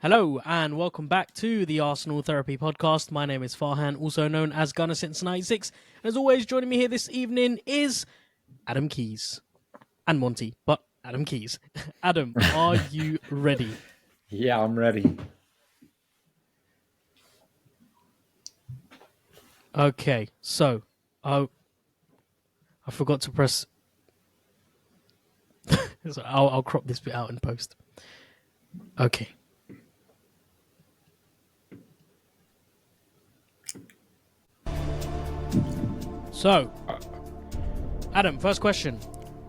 Hello and welcome back to the Arsenal Therapy Podcast. My name is Farhan, also known as Gunner since '96. And as always, joining me here this evening is Adam Keys and Monty, but Adam Keys. Adam, are you ready? Yeah, I'm ready. Okay, so I forgot to press. So I'll crop this bit out in post. Okay. So, Adam, first question.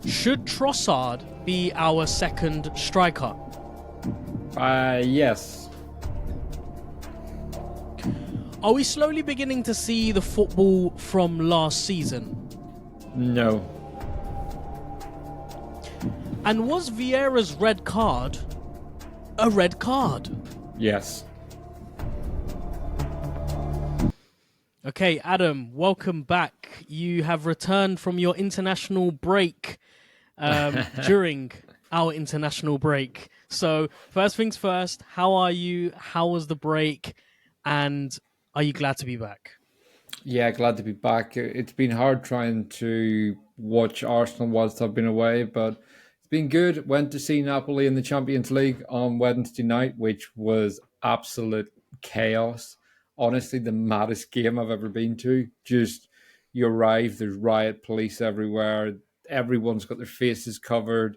Should Trossard be our second striker? Yes. Are we slowly beginning to see the football from last season? No. And was Vieira's red card a red card? Yes. Okay, Adam, welcome back. You have returned from your international break during our international break. So, first things first, how are you? How was the break? And are you glad to be back? Yeah, glad to be back. It's been hard trying to watch Arsenal whilst I've been away, but it's been good. Went to see Napoli in the Champions League on Wednesday night, which was absolute chaos. Honestly, the maddest game I've ever been to. Just, you arrive, there's riot police everywhere. Everyone's got their faces covered,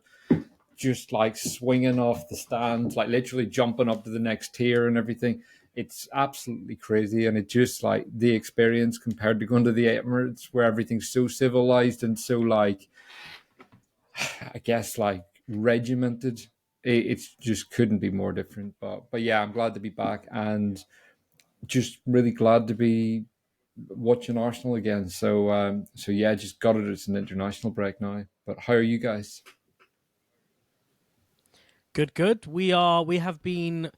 just like swinging off the stands, like literally jumping up to the next tier and everything. It's absolutely crazy. And it just like the experience compared to going to the Emirates where everything's so civilized and so like, I guess like regimented. It's just couldn't be more different. But yeah, I'm glad to be back and just really glad to be watching Arsenal again. So yeah, just got it as an international break now. But how are you guys? Good. We have been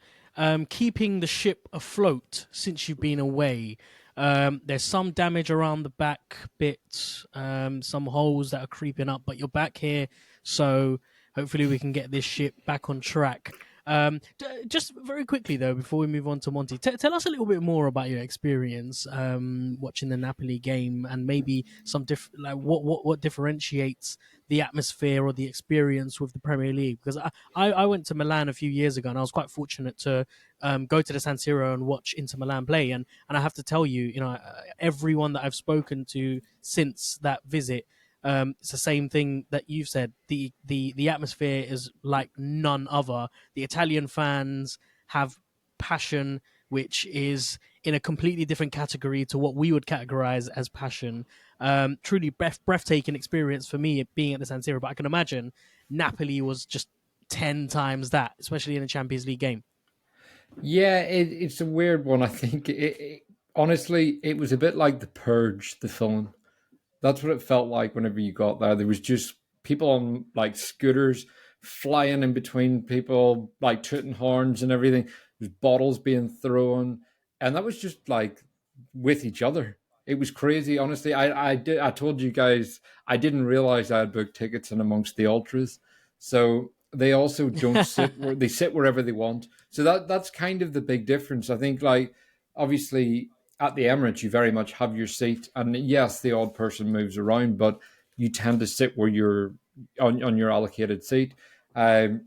keeping the ship afloat since you've been away. There's some damage around the back bit, some holes that are creeping up, but you're back here, so hopefully we can get this ship back on track. Just very quickly though, before we move on to Monty, tell us a little bit more about your experience watching the Napoli game, and maybe some like what differentiates the atmosphere or the experience with the Premier League. Because I went to Milan a few years ago, and I was quite fortunate to go to the San Siro and watch Inter Milan play. And I have to tell you, everyone that I've spoken to since that visit, it's the same thing that you've said. The atmosphere is like none other. The Italian fans have passion, which is in a completely different category to what we would categorize as passion. Truly breathtaking experience for me being at the San Siro, but I can imagine Napoli was just 10 times that, especially in a Champions League game. Yeah, it's a weird one. I think honestly, it was a bit like The Purge, the film. That's what it felt like whenever you got there. There was just people on like scooters flying in between people, like tooting horns and everything. There's bottles being thrown, and that was just like with each other. It was crazy, honestly. I told you guys I didn't realize I had booked tickets in amongst the ultras, so they also don't sit where they sit wherever they want. So that's kind of the big difference. I think like obviously at the Emirates, you very much have your seat, and yes, the odd person moves around, but you tend to sit where you're on your allocated seat. Um,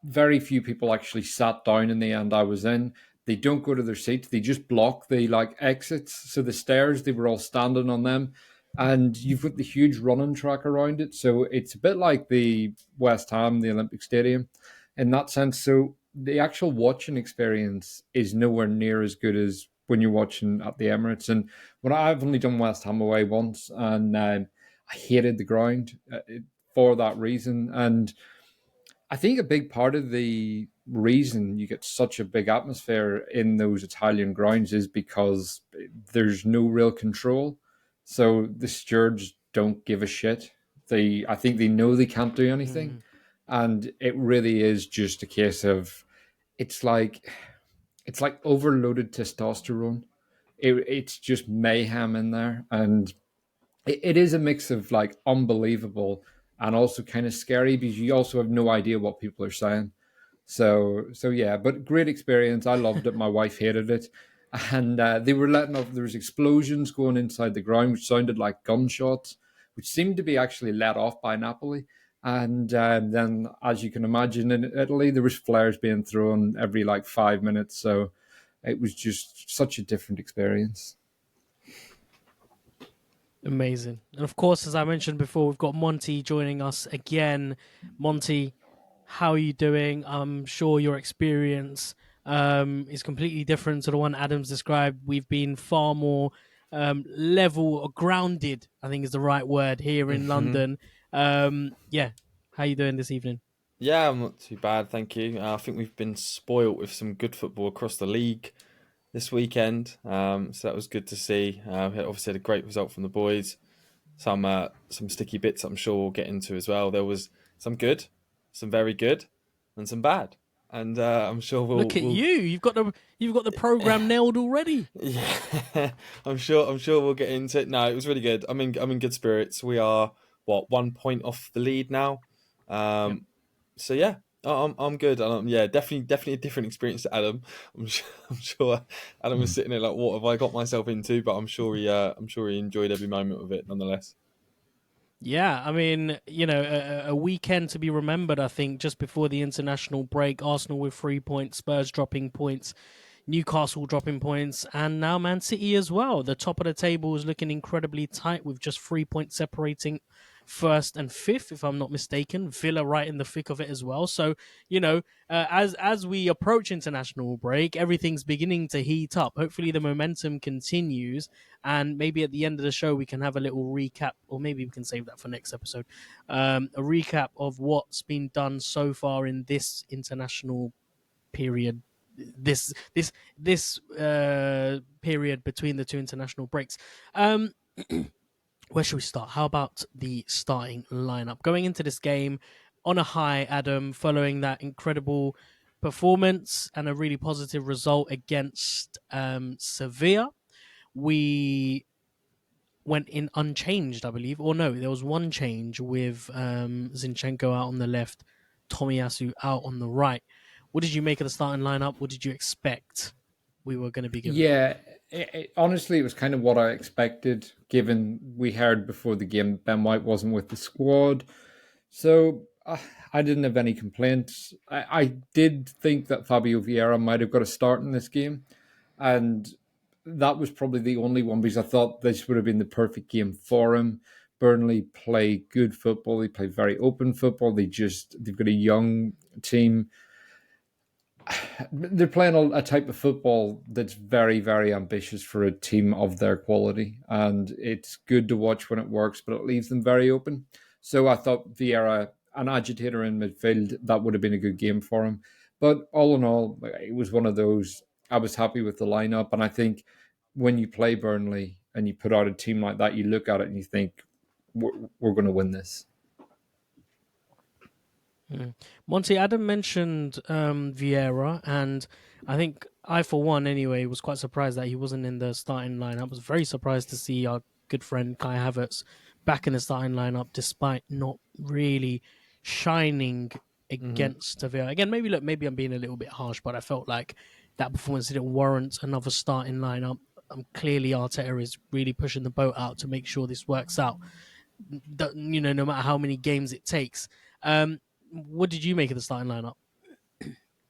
Very few people actually sat down in the end I was in. They don't go to their seats; they just block the like exits. So the stairs, they were all standing on them, and you've got the huge running track around it. So it's a bit like the West Ham, the Olympic Stadium, in that sense. So the actual watching experience is nowhere near as good as when you're watching at the Emirates. And when I've only done West Ham away once, and I hated the ground for that reason. And I think a big part of the reason you get such a big atmosphere in those Italian grounds is because there's no real control. So the stewards don't give a shit. I think they know they can't do anything, and it really is just a case of it's like it's like overloaded testosterone. It's just mayhem in there, and it is a mix of like unbelievable and also kind of scary because you also have no idea what people are saying. So yeah, but great experience. I loved it. My wife hated it, and they were letting off. There was explosions going inside the ground, which sounded like gunshots, which seemed to be actually let off by Napoli. And then, as you can imagine, in Italy, there was flares being thrown every like 5 minutes. So it was just such a different experience. Amazing. And of course, as I mentioned before, we've got Monty joining us again. Monty, how are you doing? I'm sure your experience is completely different to the one Adam's described. We've been far more level or grounded, I think is the right word, here in London. Yeah, how are you doing this evening? Yeah, I'm not too bad, thank you. I think we've been spoilt with some good football across the league this weekend, so that was good to see. We obviously had a great result from the boys. Some sticky bits I'm sure we'll get into as well. There was some good, some very good, and some bad. And I'm sure Look at we'll you! You've got the program nailed already. yeah, I'm sure we'll get into it. No, it was really good. I'm in good spirits. We are 1 point off the lead now. Yep. So yeah, I'm good. Yeah, definitely a different experience to Adam. I'm sure Adam was sitting there like, what have I got myself into? But I'm sure he enjoyed every moment of it nonetheless. Yeah, I mean, a weekend to be remembered, I think, just before the international break. Arsenal with 3 points, Spurs dropping points, Newcastle dropping points, and now Man City as well. The top of the table is looking incredibly tight with just 3 points separating first and fifth, if I'm not mistaken. Villa right in the thick of it as well. So, as we approach international break, everything's beginning to heat up. Hopefully, the momentum continues, and maybe at the end of the show we can have a little recap, or maybe we can save that for next episode. A recap of what's been done so far in this international period, this period between the two international breaks. Where should we start? How about the starting lineup? Going into this game on a high, Adam, following that incredible performance and a really positive result against Sevilla, we went in unchanged, I believe. Or no, there was one change with Zinchenko out on the left, Tomiyasu out on the right. What did you make of the starting lineup? What did you expect we were going to be given? Yeah, honestly, it was kind of what I expected, given we heard before the game Ben White wasn't with the squad. So I didn't have any complaints. I did think that Fabio Vieira might have got a start in this game. And that was probably the only one because I thought this would have been the perfect game for him. Burnley play good football. They play very open football. They've got a young team. They're playing a type of football that's very, very ambitious for a team of their quality, and it's good to watch when it works, but it leaves them very open. So I thought Vieira, an agitator in midfield, that would have been a good game for him. But all in all, it was one of those. I was happy with the lineup, and I think when you play Burnley and you put out a team like that, you look at it and you think we're going to win this. Monty, Adam mentioned Vieira, and I think I, for one, anyway, was quite surprised that he wasn't in the starting lineup. I was very surprised to see our good friend Kai Havertz back in the starting lineup, despite not really shining against Sevilla. Again, maybe I'm being a little bit harsh, but I felt like that performance didn't warrant another starting lineup. Clearly, Arteta is really pushing the boat out to make sure this works out. No matter how many games it takes. What did you make of the starting lineup?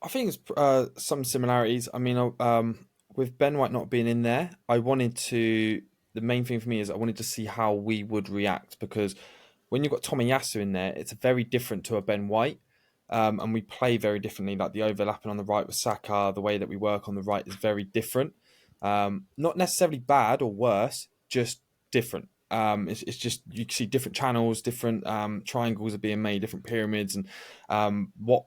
I think it's some similarities. I mean, with Ben White not being in there, the main thing for me is I wanted to see how we would react, because when you've got Tomiyasu in there, it's very different to a Ben White. And we play very differently. Like the overlapping on the right with Saka, the way that we work on the right is very different. Not necessarily bad or worse, just different. It's just you can see different channels, different triangles are being made, different pyramids, and what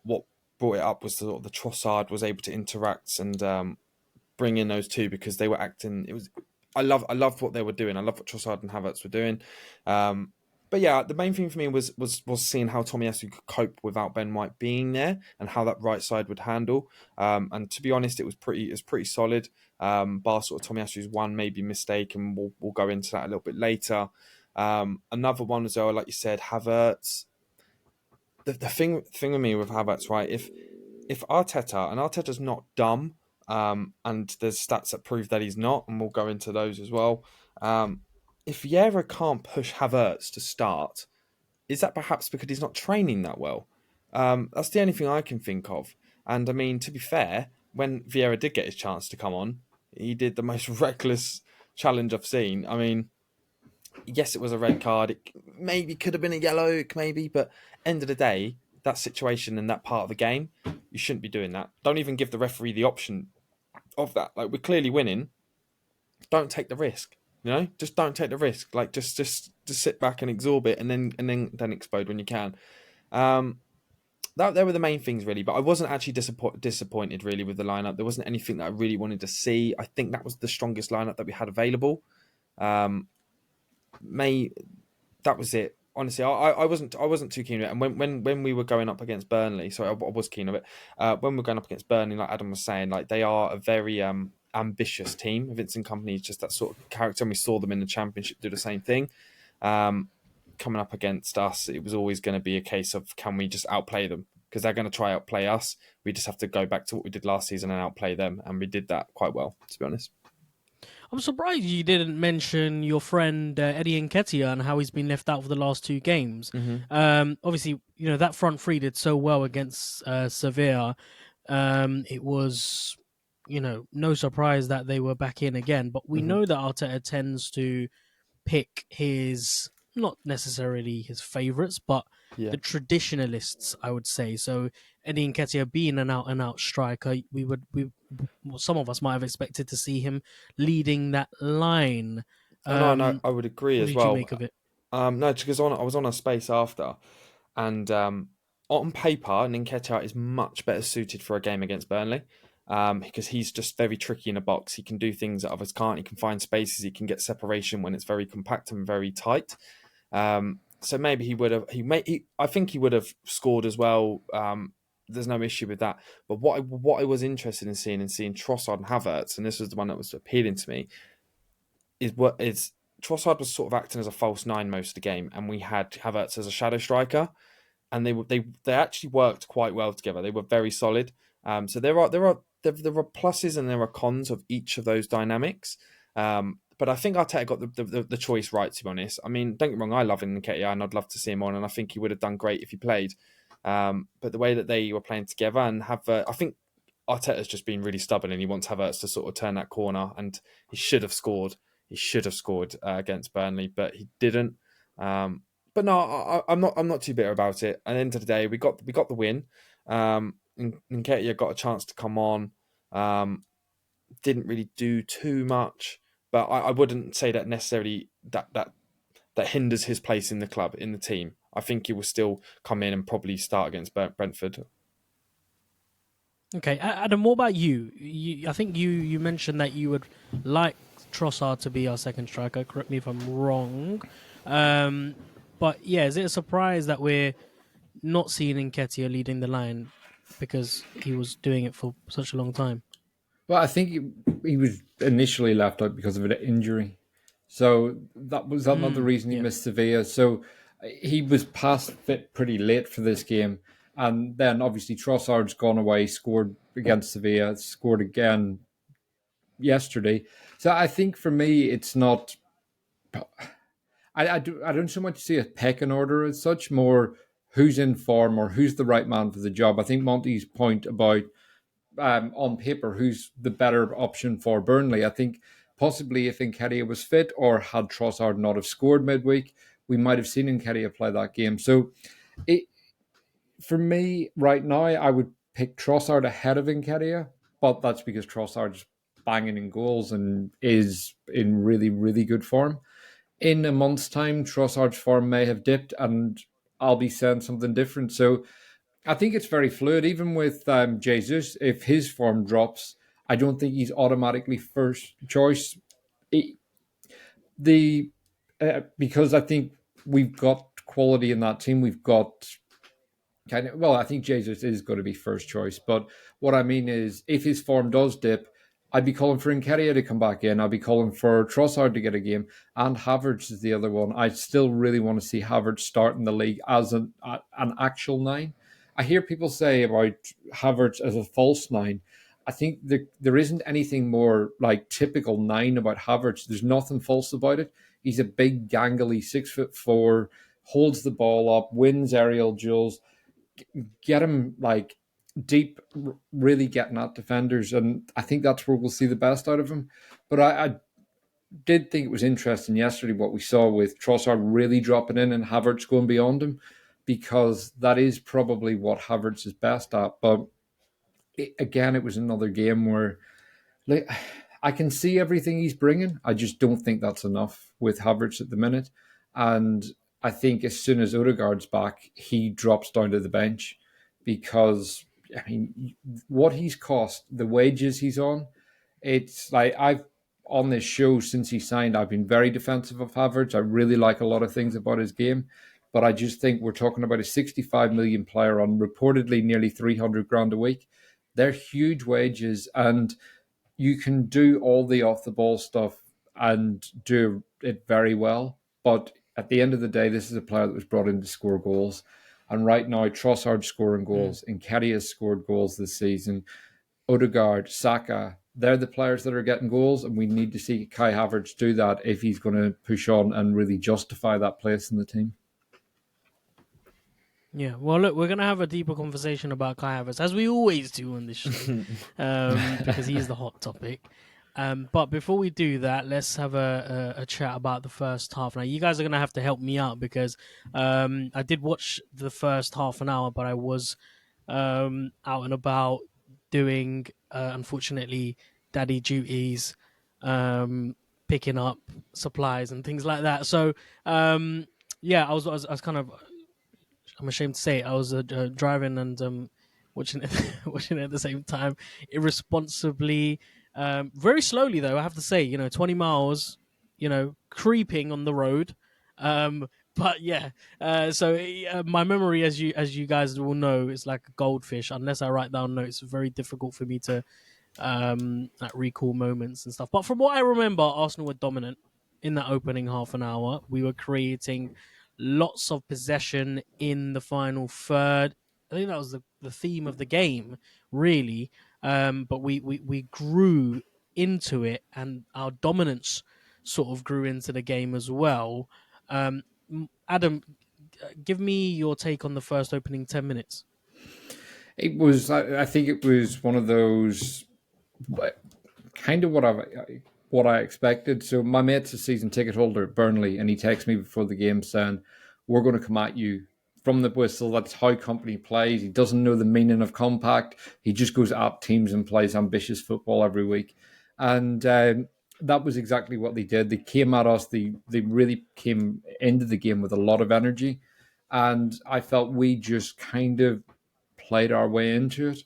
brought it up was the Trossard was able to interact and bring in those two, because they were acting. I loved what they were doing. I love what Trossard and Havertz were doing. But yeah, the main thing for me was seeing how Tomiyasu could cope without Ben White being there and how that right side would handle. And to be honest, it was pretty solid. Bar sort of Tomiyasu's one maybe mistake, and we'll go into that a little bit later. Another one as well, like you said, Havertz. The thing with me with Havertz, right? if Arteta's not dumb, and there's stats that prove that he's not, and we'll go into those as well. If Vieira can't push Havertz to start, is that perhaps because he's not training that well? That's the only thing I can think of. And I mean, to be fair, when Vieira did get his chance to come on, he did the most reckless challenge I've seen. I mean, yes, it was a red card. It maybe could have been a yellow, maybe, but end of the day, that situation and that part of the game, you shouldn't be doing that. Don't even give the referee the option of that. Like, we're clearly winning. Don't take the risk. Just don't take the risk. Like, just sit back and absorb it, and then explode when you can. That they were the main things really, but I wasn't actually disappointed really with the lineup. There wasn't anything that I really wanted to see. I think that was the strongest lineup that we had available. That was it. Honestly, I wasn't too keen on it. And when we were going up against Burnley, sorry, I was keen on it. When we were going up against Burnley, like Adam was saying, like they are a very ambitious team. Vincent Kompany is just that sort of character, and we saw them in the Championship do the same thing. Coming up against us, it was always going to be a case of, can we just outplay them? Because they're going to try outplay us. We just have to go back to what we did last season and outplay them, and we did that quite well, to be honest. I'm surprised you didn't mention your friend Eddie Nketiah and how he's been left out for the last 2 games. Mm-hmm. Obviously, that front three did so well against Sevilla. It was, no surprise that they were back in again. But we know that Arteta tends to pick his, not necessarily his favourites, but the traditionalists, I would say. So Eddie Nketiah being an out-and-out striker, some of us might have expected to see him leading that line. No, I would agree as well. What did you make of it? No, because I was on a space after, and on paper, Nketiah is much better suited for a game against Burnley. Because he's just very tricky in a box. He can do things that others can't. He can find spaces. He can get separation when it's very compact and very tight. So maybe he would have. I think he would have scored as well. There's no issue with that. But what I was interested in seeing Trossard and Havertz, and this was the one that was appealing to me, is Trossard was sort of acting as a false 9 most of the game, and we had Havertz as a shadow striker, and they actually worked quite well together. They were very solid. So there are pluses and there are cons of each of those dynamics. But I think Arteta got the choice right, to be honest. I mean, don't get me wrong, I love Nketiah and I'd love to see him on, and I think he would have done great if he played. But the way that they were playing together, and I think Arteta's just been really stubborn, and he wants Havertz to sort of turn that corner, and he should have scored. He should have scored against Burnley, but he didn't. But no, I'm not too bitter about it. At the end of the day, we got the win. Nketiah got a chance to come on. Didn't really do too much, but I wouldn't say that necessarily that hinders his place in the club, in the team. I think he will still come in and probably start against Brentford. Okay, Adam, what about you? I think you mentioned that you would like Trossard to be our second striker. Correct me if I'm wrong. But yeah, is it a surprise that we're not seeing Nketiah leading the line because he was doing it for such a long time? Well, I think he was initially left out because of an injury. So that was another reason he missed Sevilla. So he was past fit pretty late for this game. And then obviously Trossard's gone away, scored against Sevilla, scored again yesterday. So I think for me, it's not... I don't so much see a pecking order as such, more who's in form or who's the right man for the job. I think Monty's point about on paper who's the better option for Burnley. I think possibly if Nketiah was fit or had Trossard not have scored midweek, we might have seen Nketiah play that game. So for me right now, I would pick Trossard ahead of Nketiah, but that's because Trossard's banging in goals and is in really, really good form. In a month's time, Trossard's form may have dipped and I'll be saying something different. So I think it's very fluid. Even with Jesus, if his form drops, I don't think he's automatically first choice. Because I think we've got quality in that team. We've got I think Jesus is going to be first choice. But what I mean is, if his form does dip, I'd be calling for Nketiah to come back in. I'd be calling for Trossard to get a game. And Havertz is the other one. I still really want to see Havertz start in the league as an actual 9. I hear people say about Havertz as a false nine. I think there isn't anything more like typical nine about Havertz. There's nothing false about it. He's a big, gangly 6'4", holds the ball up, wins aerial duels, get him like deep, really getting at defenders, and I think that's where we'll see the best out of him. But I did think it was interesting yesterday what we saw with Trossard really dropping in and Havertz going beyond him, because that is probably what Havertz is best at. But it was another game where like I can see everything he's bringing. I just don't think that's enough with Havertz at the minute. And I think as soon as Odegaard's back, he drops down to the bench because, I mean, what he's cost, the wages he's on, it's like on this show since he signed, I've been very defensive of Havertz. I really like a lot of things about his game. But I just think we're talking about a 65 million player on reportedly nearly 300 grand a week. They're huge wages, and you can do all the off the ball stuff and do it very well. But at the end of the day, this is a player that was brought in to score goals. And right now, Trossard's scoring goals, Nketiah has scored goals this season, Odegaard, Saka, they're the players that are getting goals, and we need to see Kai Havertz do that if he's going to push on and really justify that place in the team. Yeah, well, look, we're going to have a deeper conversation about Kai Havertz, as we always do on this show, because he is the hot topic. But before we do that, let's have a chat about the first half. Now, you guys are going to have to help me out because I did watch the first half an hour, but I was out and about doing, unfortunately, daddy duties, picking up supplies and things like that. So, yeah, I was kind of, I'm ashamed to say, I was driving and watching it at the same time, irresponsibly. Very slowly, though, I have to say, 20 miles, creeping on the road. But yeah, so my memory, as you guys will know, is like a goldfish. Unless I write down notes, it's very difficult for me to like recall moments and stuff. But from what I remember, Arsenal were dominant in that opening half an hour. We were creating lots of possession in the final third. I think that was the theme of the game, really. But we grew into it, and our dominance sort of grew into the game as well. Adam, give me your take on the first opening 10 minutes. It was, I think it was one of those, kind of what I expected. So my mate's a season ticket holder at Burnley, and he texted me before the game saying, "We're going to come at you from the whistle." That's how company plays. He doesn't know the meaning of compact. He just goes at teams and plays ambitious football every week. And that was exactly what they did. They came at us. They really came into the game with a lot of energy. And I felt we just kind of played our way into it.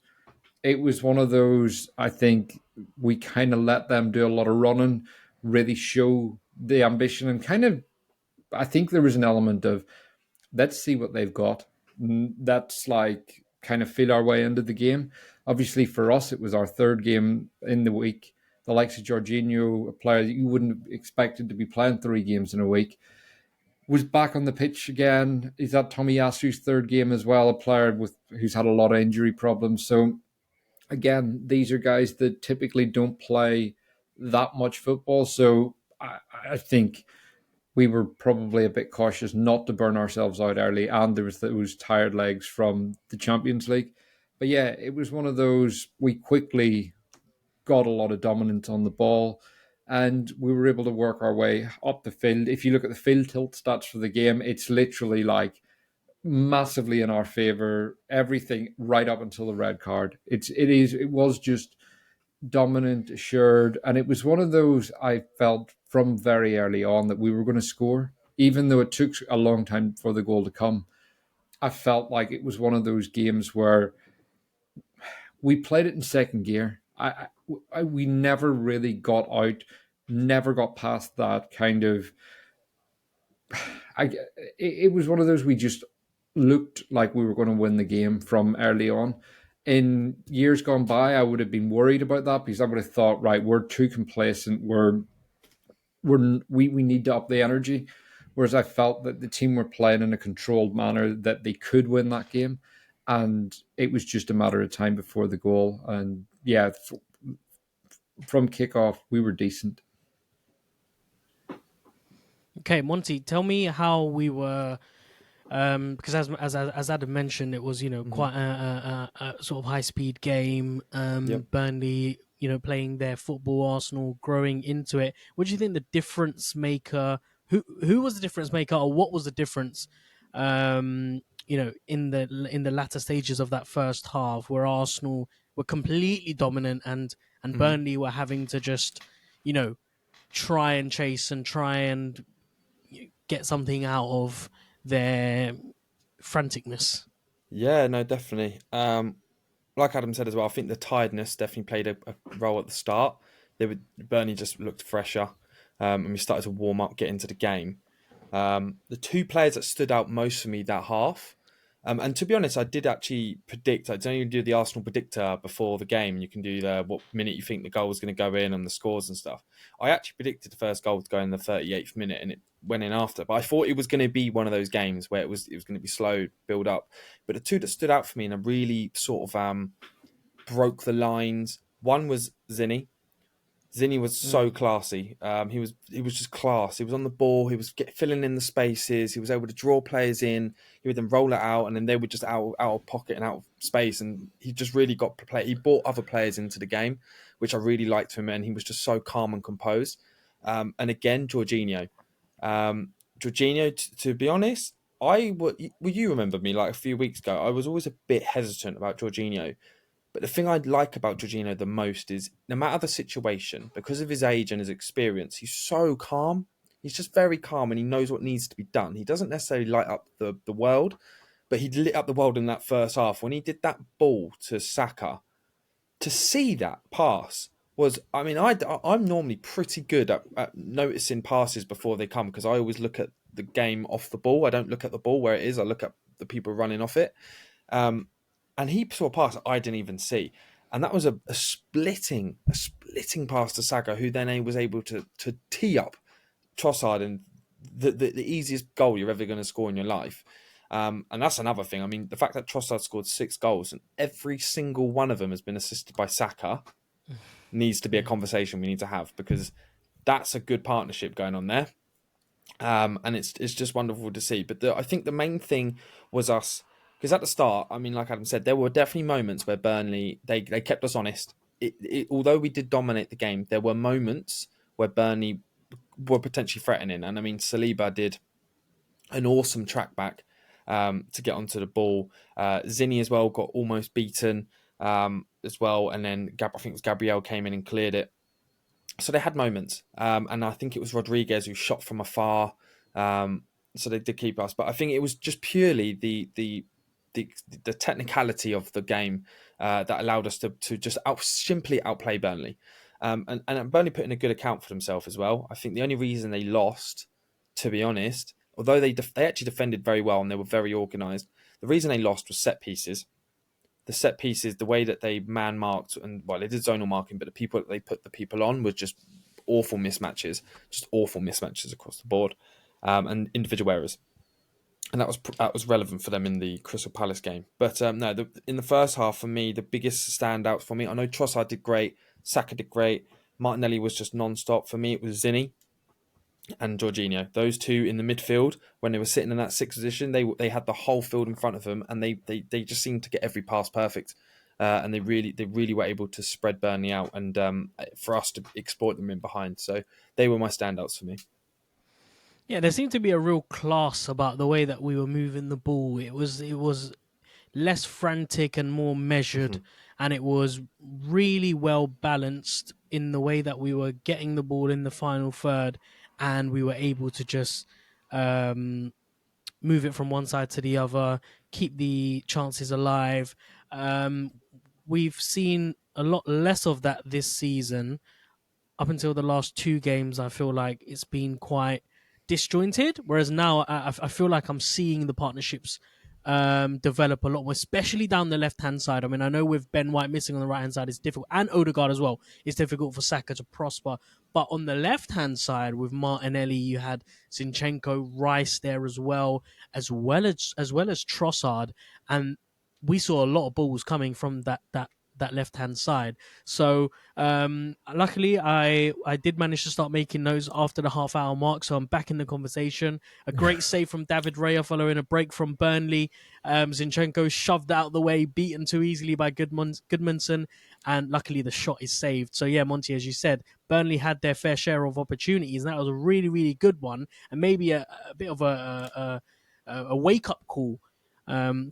It was one of those, I think we kind of let them do a lot of running, really show the ambition, and kind of, I think there was an element of, let's see what they've got. That's like kind of feel our way into the game. Obviously, for us, it was our third game in the week. The likes of Jorginho, a player that you wouldn't have expected to be playing 3 games in a week, was back on the pitch again. He's at Tomiyasu's third game as well, a player who's had a lot of injury problems. So again, these are guys that typically don't play that much football. So I think we were probably a bit cautious not to burn ourselves out early, and there was those tired legs from the Champions League. But yeah, it was one of those, we quickly got a lot of dominance on the ball, and we were able to work our way up the field. If you look at the field tilt stats for the game, it's literally like massively in our favor, everything right up until the red card. It was just dominant, assured, and it was one of those, I felt from very early on that we were going to score, even though it took a long time for the goal to come. I felt like it was one of those games where we played it in second gear. We never really got out, never got past that kind of. It was one of those, we just looked like we were going to win the game from early on. In years gone by, I would have been worried about that, because I would have thought, right, we're too complacent. We need to up the energy. Whereas I felt that the team were playing in a controlled manner, that they could win that game. and it was just a matter of time before the goal. And yeah, from kickoff, we were decent. Okay, Monty, tell me how we were. Because as Adam mentioned, it was quite a sort of high speed game. Yep. Burnley, playing their football, Arsenal growing into it. What do you think the difference maker? Who was the difference maker, or what was the difference? In the latter stages of that first half, where Arsenal were completely dominant and Burnley were having to just try and chase and try and get something out of their franticness. Yeah, no, definitely. Like Adam said as well, I think the tiredness definitely played a role at the start. Burnley just looked fresher, and we started to warm up, get into the game. The two players that stood out most for me that half, and to be honest, I did actually predict. I don't even do the Arsenal predictor before the game. You can do what minute you think the goal was going to go in and the scores and stuff. I actually predicted the first goal to go in the 38th minute, and it went in after. But I thought it was going to be one of those games where it was going to be slow build up. But the two that stood out for me and I really sort of broke the lines. One was Zinny. Zinny was so classy. He was just class. He was on the ball. He was filling in the spaces. He was able to draw players in. He would then roll it out, and then they were just out of pocket and out of space. And he just really got to play. He brought other players into the game, which I really liked him. And he was just so calm and composed. And again, Jorginho. To be honest, you remember me like a few weeks ago. I was always a bit hesitant about Jorginho. But the thing I like about Jorginho the most is no matter the situation, because of his age and his experience, he's so calm. He's just very calm and he knows what needs to be done. He doesn't necessarily light up the world, but he lit up the world in that first half. When he did that ball to Saka, to see that pass was, I mean, I'm normally pretty good at noticing passes before they come because I always look at the game off the ball. I don't look at the ball where it is. I look at the people running off it. And he saw a pass I didn't even see. And that was a splitting pass to Saka, who then was able to tee up Trossard and the easiest goal you're ever going to score in your life. And that's another thing. I mean, the fact that Trossard scored 6 goals and every single one of them has been assisted by Saka needs to be a conversation we need to have because that's a good partnership going on there. And it's just wonderful to see. But I think the main thing was us. Because at the start, I mean, like Adam said, there were definitely moments where Burnley, they kept us honest. Although we did dominate the game, there were moments where Burnley were potentially threatening. And I mean, Saliba did an awesome track back to get onto the ball. Zinny as well got almost beaten as well. And then I think it was Gabriel came in and cleared it. So they had moments. And I think it was Rodriguez who shot from afar. So they did keep us. But I think it was just purely the technicality of the game that allowed us to just simply outplay Burnley. And Burnley put in a good account for themselves as well. I think the only reason they lost, to be honest, although they actually defended very well and they were very organised, the reason they lost was set pieces. The set pieces, the way that they man marked, and well, they did zonal marking, but the people that they put the people on were just awful mismatches across the board, and individual errors. And that was relevant for them in the Crystal Palace game. But no, in the first half, for me, the biggest standouts for me, I know Trossard did great, Saka did great, Martinelli was just non-stop. For me, it was Zinny and Jorginho. Those two in the midfield, when they were sitting in that 6th position, they had the whole field in front of them, and they just seemed to get every pass perfect. And they really were able to spread Burnley out and for us to exploit them in behind. So they were my standouts for me. Yeah, there seemed to be a real class about the way that we were moving the ball. It was less frantic and more measured, and it was really well balanced in the way that we were getting the ball in the final third, and we were able to just move it from one side to the other, keep the chances alive. We've seen a lot less of that this season. Up until the last 2 games, I feel like it's been quite disjointed, whereas now I feel like I'm seeing the partnerships develop a lot more, especially down the left-hand side. I mean, I know with Ben White missing on the right-hand side, it's difficult, and Odegaard as well, it's difficult for Saka to prosper. But on the left-hand side, with Martinelli, you had Zinchenko, Rice there as well as Trossard, and we saw a lot of balls coming from that left hand side. So luckily, I did manage to start making those after the half-hour mark. So I'm back in the conversation. A great save from David Raya following a break from Burnley. Zinchenko shoved out of the way, beaten too easily by Goodmanson, and luckily the shot is saved. So yeah, Monty, as you said, Burnley had their fair share of opportunities, and that was a really, really good one, and maybe a bit of a wake-up call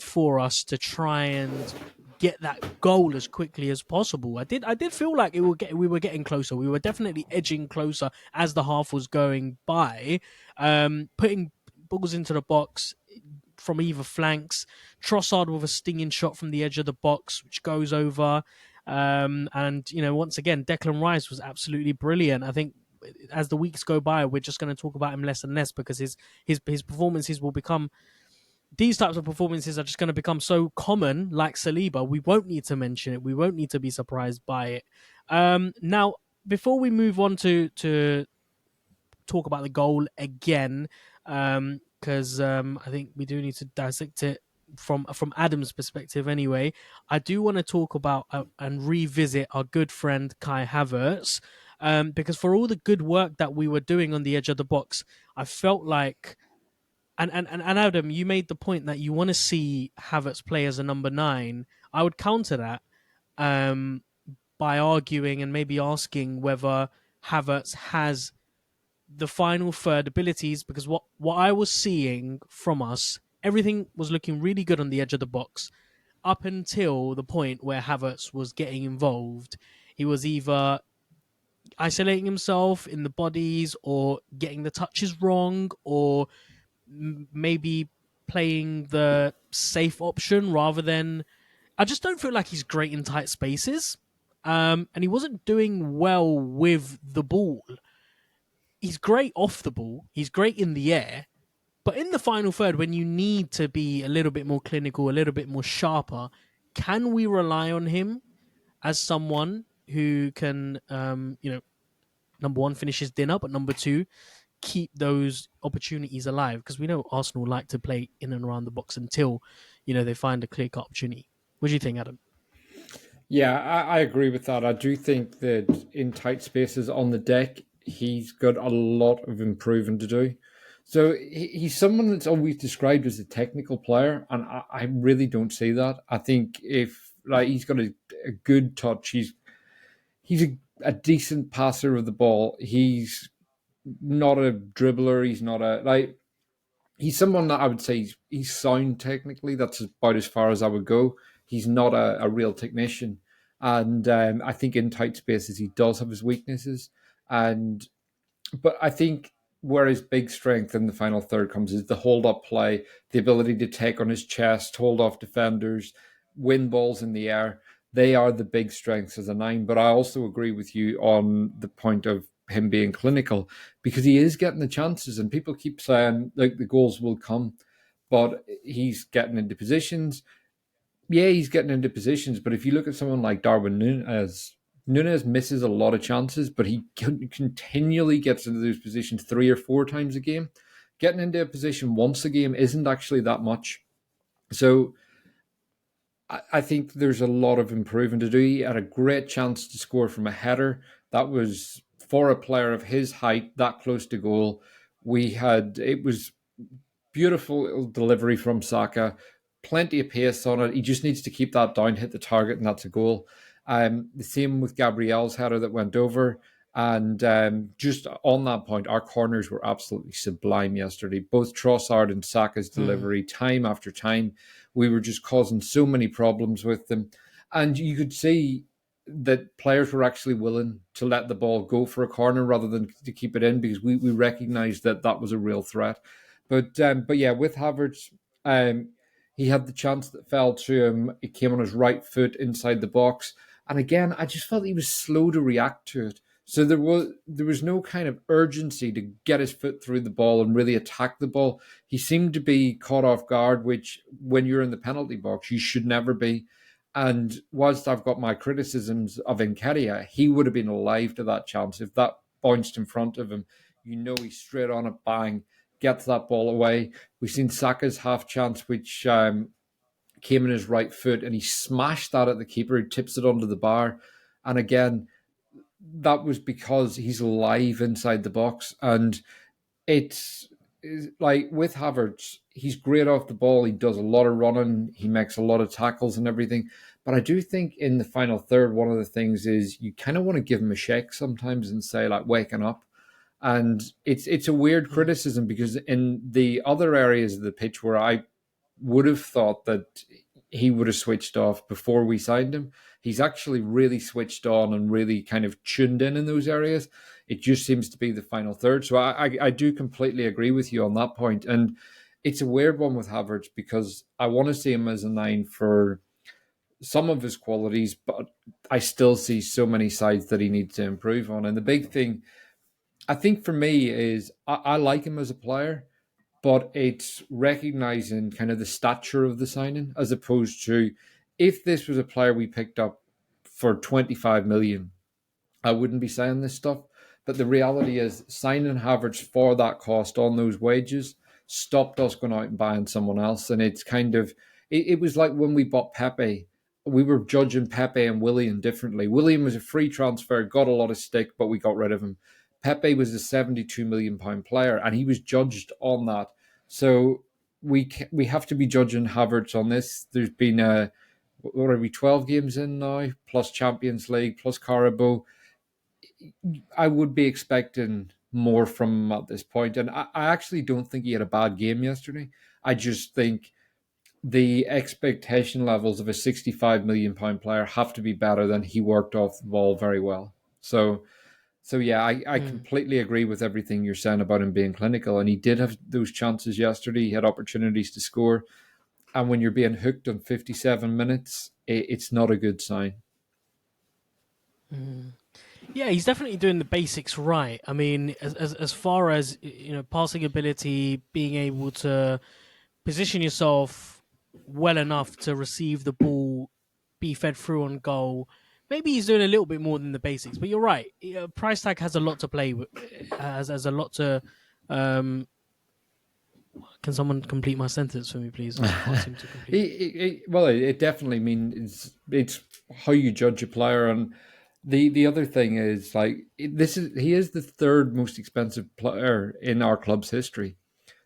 for us to try and get that goal as quickly as possible. I did feel like we were getting closer. We were definitely edging closer as the half was going by, putting balls into the box from either flanks. Trossard with a stinging shot from the edge of the box, which goes over. And once again, Declan Rice was absolutely brilliant. I think as the weeks go by, we're just going to talk about him less and less because his performances will become. These types of performances are just going to become so common, like Saliba. We won't need to mention it. We won't need to be surprised by it. Now, before we move on to talk about the goal again, because I think we do need to dissect it from Adam's perspective anyway. I do want to talk about and revisit our good friend Kai Havertz, because for all the good work that we were doing on the edge of the box, I felt like. And Adam, you made the point that you want to see Havertz play as a number 9. I would counter that by arguing and maybe asking whether Havertz has the final third abilities, because what I was seeing from us, everything was looking really good on the edge of the box up until the point where Havertz was getting involved. He was either isolating himself in the bodies or getting the touches wrong or maybe playing the safe option rather than. I just don't feel like he's great in tight spaces, and he wasn't doing well with the ball. He's great off the ball. He's great in the air, but in the final third, when you need to be a little bit more clinical, a little bit more sharper, can we rely on him as someone who can, number one, finish his dinner, but number two, keep those opportunities alive, because we know Arsenal like to play in and around the box until they find a clear-cut opportunity. What do you think, Adam? Yeah, I agree with that. I do think that in tight spaces on the deck, he's got a lot of improving to do. So he's someone that's always described as a technical player, and I really don't see that. I think if he's got a good touch, he's a decent passer of the ball. He's not a dribbler. He's not he's someone that I would say he's sound technically. That's about as far as I would go. He's not a real technician. And I think in tight spaces, he does have his weaknesses. But I think where his big strength in the final third comes is the hold-up play, the ability to take on his chest, hold off defenders, win balls in the air. They are the big strengths as a 9. But I also agree with you on the point of him being clinical, because he is getting the chances, and people keep saying like the goals will come, but he's getting into positions. Yeah, he's getting into positions, but if you look at someone like Darwin Núñez misses a lot of chances, but he continually gets into those positions 3 or 4 times a game. Getting into a position once a game isn't actually that much. So I think there's a lot of improvement to do. He had a great chance to score from a header. That was, for a player of his height, that close to goal. It was beautiful delivery from Saka, plenty of pace on it. He just needs to keep that down, hit the target, and that's a goal. The same with Gabriel's header that went over. And just on that point, our corners were absolutely sublime yesterday. Both Trossard and Saka's delivery, time after time, we were just causing so many problems with them. And you could see that players were actually willing to let the ball go for a corner rather than to keep it in, because we recognised that was a real threat. But yeah, with Havertz, he had the chance that fell to him. It came on his right foot inside the box. And again, I just felt he was slow to react to it. So there was no kind of urgency to get his foot through the ball and really attack the ball. He seemed to be caught off guard, which when you're in the penalty box, you should never be. And whilst I've got my criticisms of Nketiah, he would have been alive to that chance. If that bounced in front of him, he's straight on it, bang, gets that ball away. We've seen Saka's half chance, which came in his right foot and he smashed that at the keeper. He tips it under the bar. And again, that was because he's alive inside the box. And it's like with Havertz, he's great off the ball. He does a lot of running. He makes a lot of tackles and everything. But I do think in the final third, one of the things is you kind of want to give him a shake sometimes and say, like, waking up. And it's a weird criticism because in the other areas of the pitch where I would have thought that he would have switched off before we signed him, he's actually really switched on and really kind of tuned in those areas. It just seems to be the final third. So I do completely agree with you on that point. And it's a weird one with Havertz because I want to see him as a 9 for some of his qualities, but I still see so many sides that he needs to improve on. And the big thing, I think for me, is I like him as a player, but it's recognizing kind of the stature of the signing as opposed to if this was a player we picked up for 25 million, I wouldn't be saying this stuff. But the reality is signing Havertz for that cost on those wages stopped us going out and buying someone else. And it's kind of, it was like when we bought Pepe, we were judging Pepe and Willian differently. Willian was a free transfer, got a lot of stick, but we got rid of him. Pepe was a £72 million player, and he was judged on that. So we have to be judging Havertz on this. There's been, what are we, 12 games in now, plus Champions League, plus Carabao. I would be expecting more from him at this point. And I actually don't think he had a bad game yesterday. I just think the expectation levels of a £65 million player have to be better than he worked off the ball very well. So yeah, I completely agree with everything you're saying about him being clinical. And he did have those chances yesterday. He had opportunities to score. And when you're being hooked on 57 minutes, it's not a good sign. Yeah, he's definitely doing the basics right. I mean, as far as, passing ability, being able to position yourself well enough to receive the ball, be fed through on goal. Maybe he's doing a little bit more than the basics, but you're right. Price tag has a lot to play with. Has a lot to. Can someone complete my sentence for me, please? I can't seem to complete. It definitely means it's how you judge a player, and the other thing is like he is the third most expensive player in our club's history.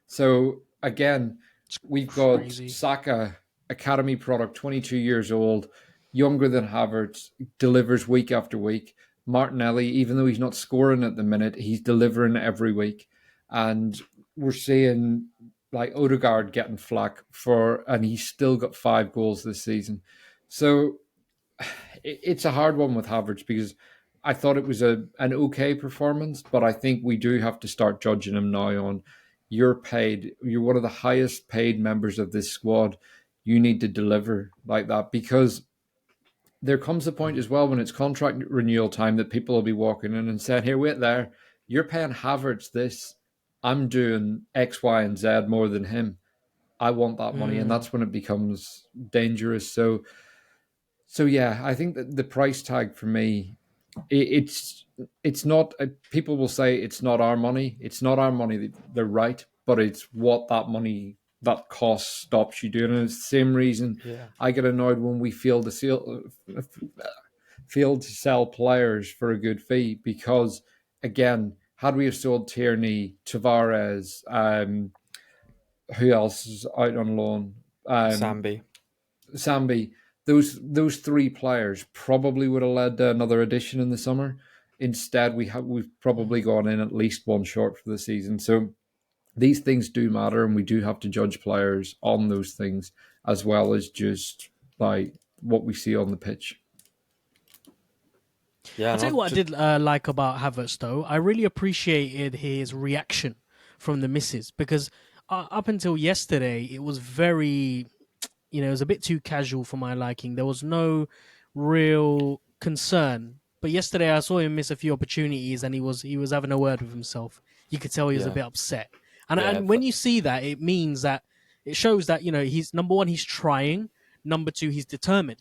So again, we've got crazy. Saka, academy product, 22 years old, younger than Havertz, delivers week after week. Martinelli, even though he's not scoring at the minute, he's delivering every week. And we're seeing like Odegaard getting flack and he's still got 5 goals this season. So it's a hard one with Havertz because I thought it was an okay performance, but I think we do have to start judging him now on you're one of the highest paid members of this squad. You need to deliver like that because there comes a point as well when it's contract renewal time that people will be walking in and saying, here, wait there, you're paying Havertz this. I'm doing X, Y, and Z more than him. I want that money. And that's when it becomes dangerous. So yeah, I think that the price tag for me, it's not, people will say it's not our money. It's not our money. They're right. But it's what that money, that cost stops you doing. And it's the same reason I get annoyed when we fail to sell players for a good fee because, again, had we have sold Tierney, Tavares, who else is out on loan? Sambi. Those 3 players probably would have led to another addition in the summer. Instead, we've probably gone in at least one short for the season. So these things do matter, and we do have to judge players on those things as well as just like what we see on the pitch. Yeah, I'll tell you what I did like about Havertz, though. I really appreciated his reaction from the misses because up until yesterday, it was very, it was a bit too casual for my liking. There was no real concern. But yesterday, I saw him miss a few opportunities, and he was having a word with himself. You could tell he was a bit upset. And when you see that, it means that it shows that he's number one, he's trying. Number two, he's determined,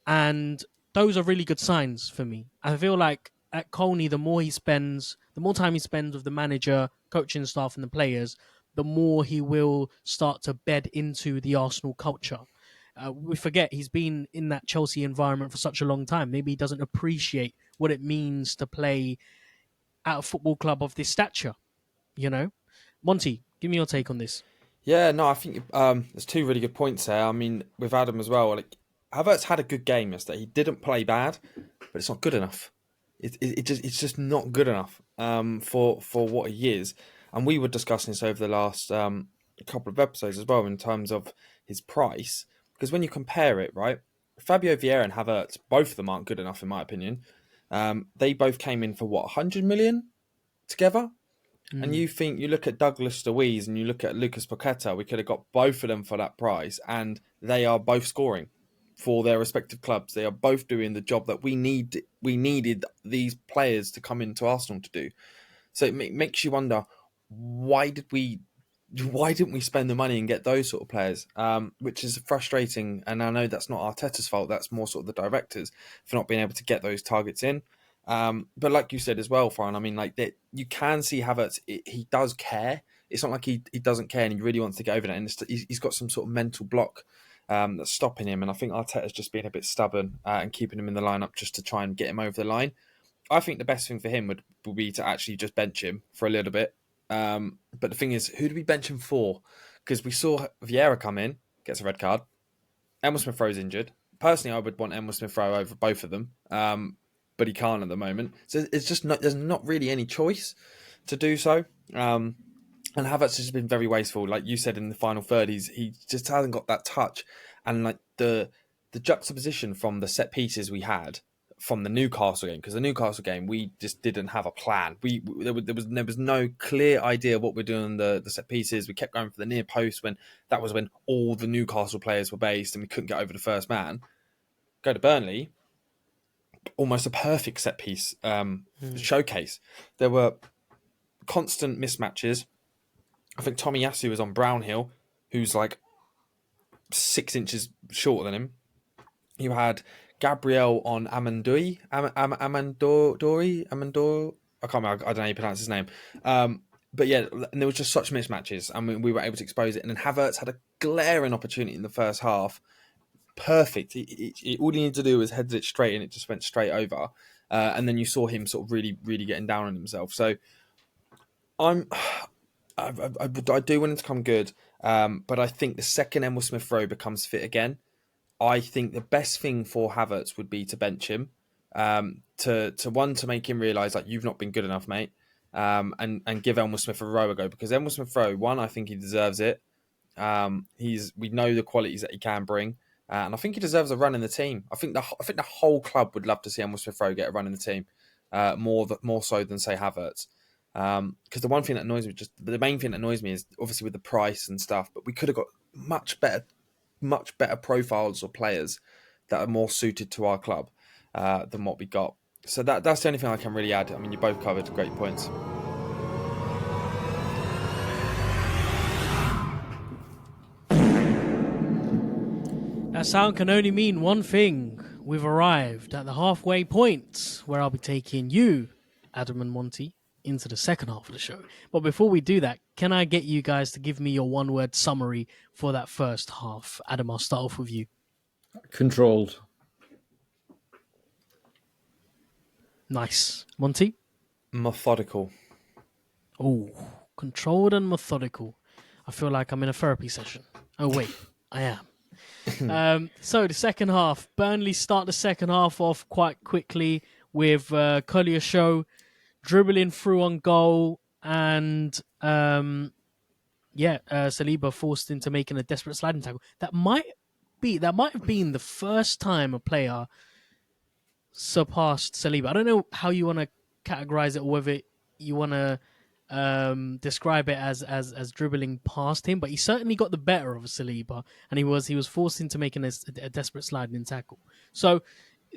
and those are really good signs for me. I feel like at Colney, the more time he spends with the manager, coaching staff, and the players, the more he will start to bed into the Arsenal culture. We forget he's been in that Chelsea environment for such a long time. Maybe he doesn't appreciate what it means to play at a football club of this stature. You know, Monty, give me your take on this. Yeah, no, I think there's two really good points there. I mean, with Adam as well, like Havertz had a good game yesterday. He didn't play bad, but it's not good enough. It's just not good enough for what he is. And we were discussing this over the last couple of episodes as well in terms of his price, because when you compare it, right, Fabio Vieira and Havertz, both of them aren't good enough in my opinion. They both came in for what, 100 million together. And you look at Douglas Luiz and you look at Lucas Paqueta, we could have got both of them for that price, and they are both scoring for their respective clubs. They are both doing the job that we needed these players to come into Arsenal to do. So it makes you wonder, why didn't we spend the money and get those sort of players? Which is frustrating, and I know that's not Arteta's fault. That's more sort of the directors for not being able to get those targets in. But like you said as well, Fran, I mean, like that, you can see Havertz, he does care. It's not like he doesn't care and he really wants to get over that. And he's got some sort of mental block that's stopping him. And I think Arteta's just being a bit stubborn and keeping him in the lineup just to try and get him over the line. I think the best thing for him would be to actually just bench him for a little bit. But the thing is, who do we bench him for? Because we saw Vieira come in, gets a red card. Emile Smith-Rowe's injured. Personally, I would want Emile Smith-Rowe over both of them. But he can't at the moment. So it's just there's not really any choice to do so. And Havertz has been very wasteful. Like you said in the final third, he just hasn't got that touch. And like the juxtaposition from the set pieces we had from the Newcastle game, because the Newcastle game, we just didn't have a plan. There was no clear idea what we're doing on the set pieces. We kept going for the near post when all the Newcastle players were based and we couldn't get over the first man. Go to Burnley, almost a perfect set piece showcase. There were constant mismatches. I think Tommy Yasu was on Brownhill, who's like 6 inches shorter than him. You had Gabriel on Amandori. I can't remember. I don't know how you pronounce his name. But yeah, and there was just such mismatches. I mean, we were able to expose it. And then Havertz had a glaring opportunity in the first half. Perfect. All he needed to do was head it straight and it just went straight over. And then you saw him sort of really, really getting down on himself. So I do want him to come good. But I think the second Emile Smith-Rowe becomes fit again, I think the best thing for Havertz would be to bench him. To make him realise like you've not been good enough, mate. And give Emile Smith-Rowe a go, because Emile Smith-Rowe, one, I think he deserves it. We know the qualities that he can bring. And I think he deserves a run in the team. I think the whole club would love to see Emile Smith-Rowe get a run in the team, more so than say Havertz. Because the one thing that annoys me, the main thing that annoys me is obviously with the price and stuff. But we could have got much better profiles or players that are more suited to our club than what we got. So that's the only thing I can really add. I mean, you both covered great points. That sound can only mean one thing. We've arrived at the halfway point where I'll be taking you, Adam and Monty, into the second half of the show. But before we do that, can I get you guys to give me your one-word summary for that first half? Adam, I'll start off with you. Controlled. Nice. Monty? Methodical. Oh, controlled and methodical. I feel like I'm in a therapy session. Oh, wait, I am. So the second half, Burnley start the second half off quite quickly with Collier Show dribbling through on goal, and Saliba forced into making a desperate sliding tackle. That might have been the first time a player surpassed Saliba. I don't know how you want to categorize it, or whether you want to describe it as dribbling past him, but he certainly got the better of Saliba, and he was forced into making a desperate sliding tackle. So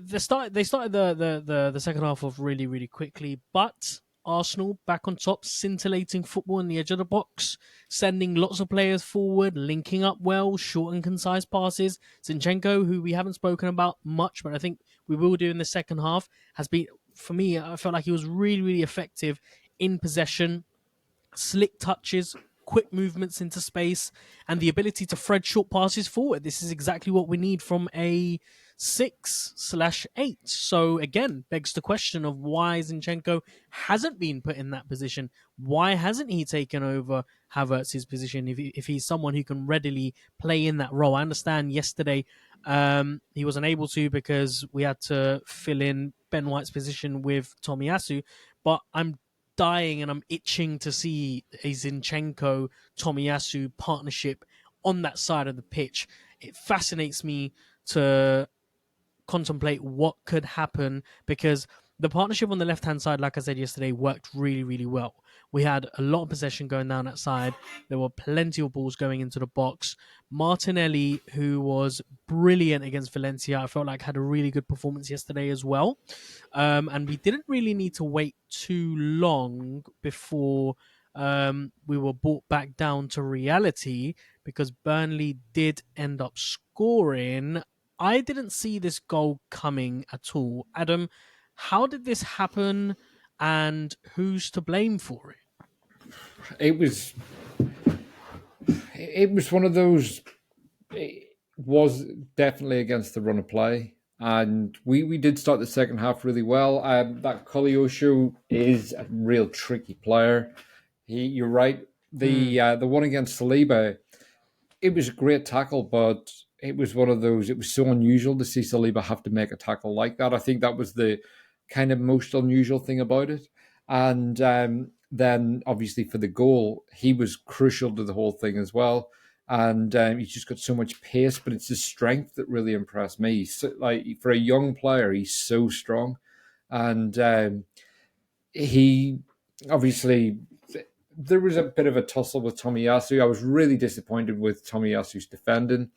they started the second half off really, really quickly, but Arsenal back on top, scintillating football in the edge of the box, sending lots of players forward, linking up well, short and concise passes. Zinchenko, who we haven't spoken about much, but I think we will do in the second half, has been, for me, I felt like he was really, really effective in possession, slick touches, quick movements into space, and the ability to thread short passes forward. This is exactly what we need from a 6/8. So again, begs the question of why Zinchenko hasn't been put in that position. Why hasn't he taken over Havertz's position if he's someone who can readily play in that role? I understand yesterday he wasn't able to because we had to fill in Ben White's position with Tomiyasu, but I'm dying and I'm itching to see a Zinchenko Tomiyasu partnership on that side of the pitch. It fascinates me to contemplate what could happen because the partnership on the left-hand side, like I said yesterday, worked really, really well. We had a lot of possession going down that side. There were plenty of balls going into the box. Martinelli, who was brilliant against Valencia, I felt like had a really good performance yesterday as well. And we didn't really need to wait too long before we were brought back down to reality because Burnley did end up scoring. I didn't see this goal coming at all. Adam, how did this happen and who's to blame for it? It was one of those. It was definitely against the run of play, and we did start the second half really well. That Koleosho is a real tricky player. You're right. The one against Saliba, it was a great tackle, but it was one of those. It was so unusual to see Saliba have to make a tackle like that. I think that was the kind of most unusual thing about it. And then, obviously, for the goal, he was crucial to the whole thing as well. And he's just got so much pace, but it's his strength that really impressed me. So, like for a young player, he's so strong, and he obviously. There was a bit of a tussle with Tomiyasu. I was really disappointed with Tomiyasu's defending.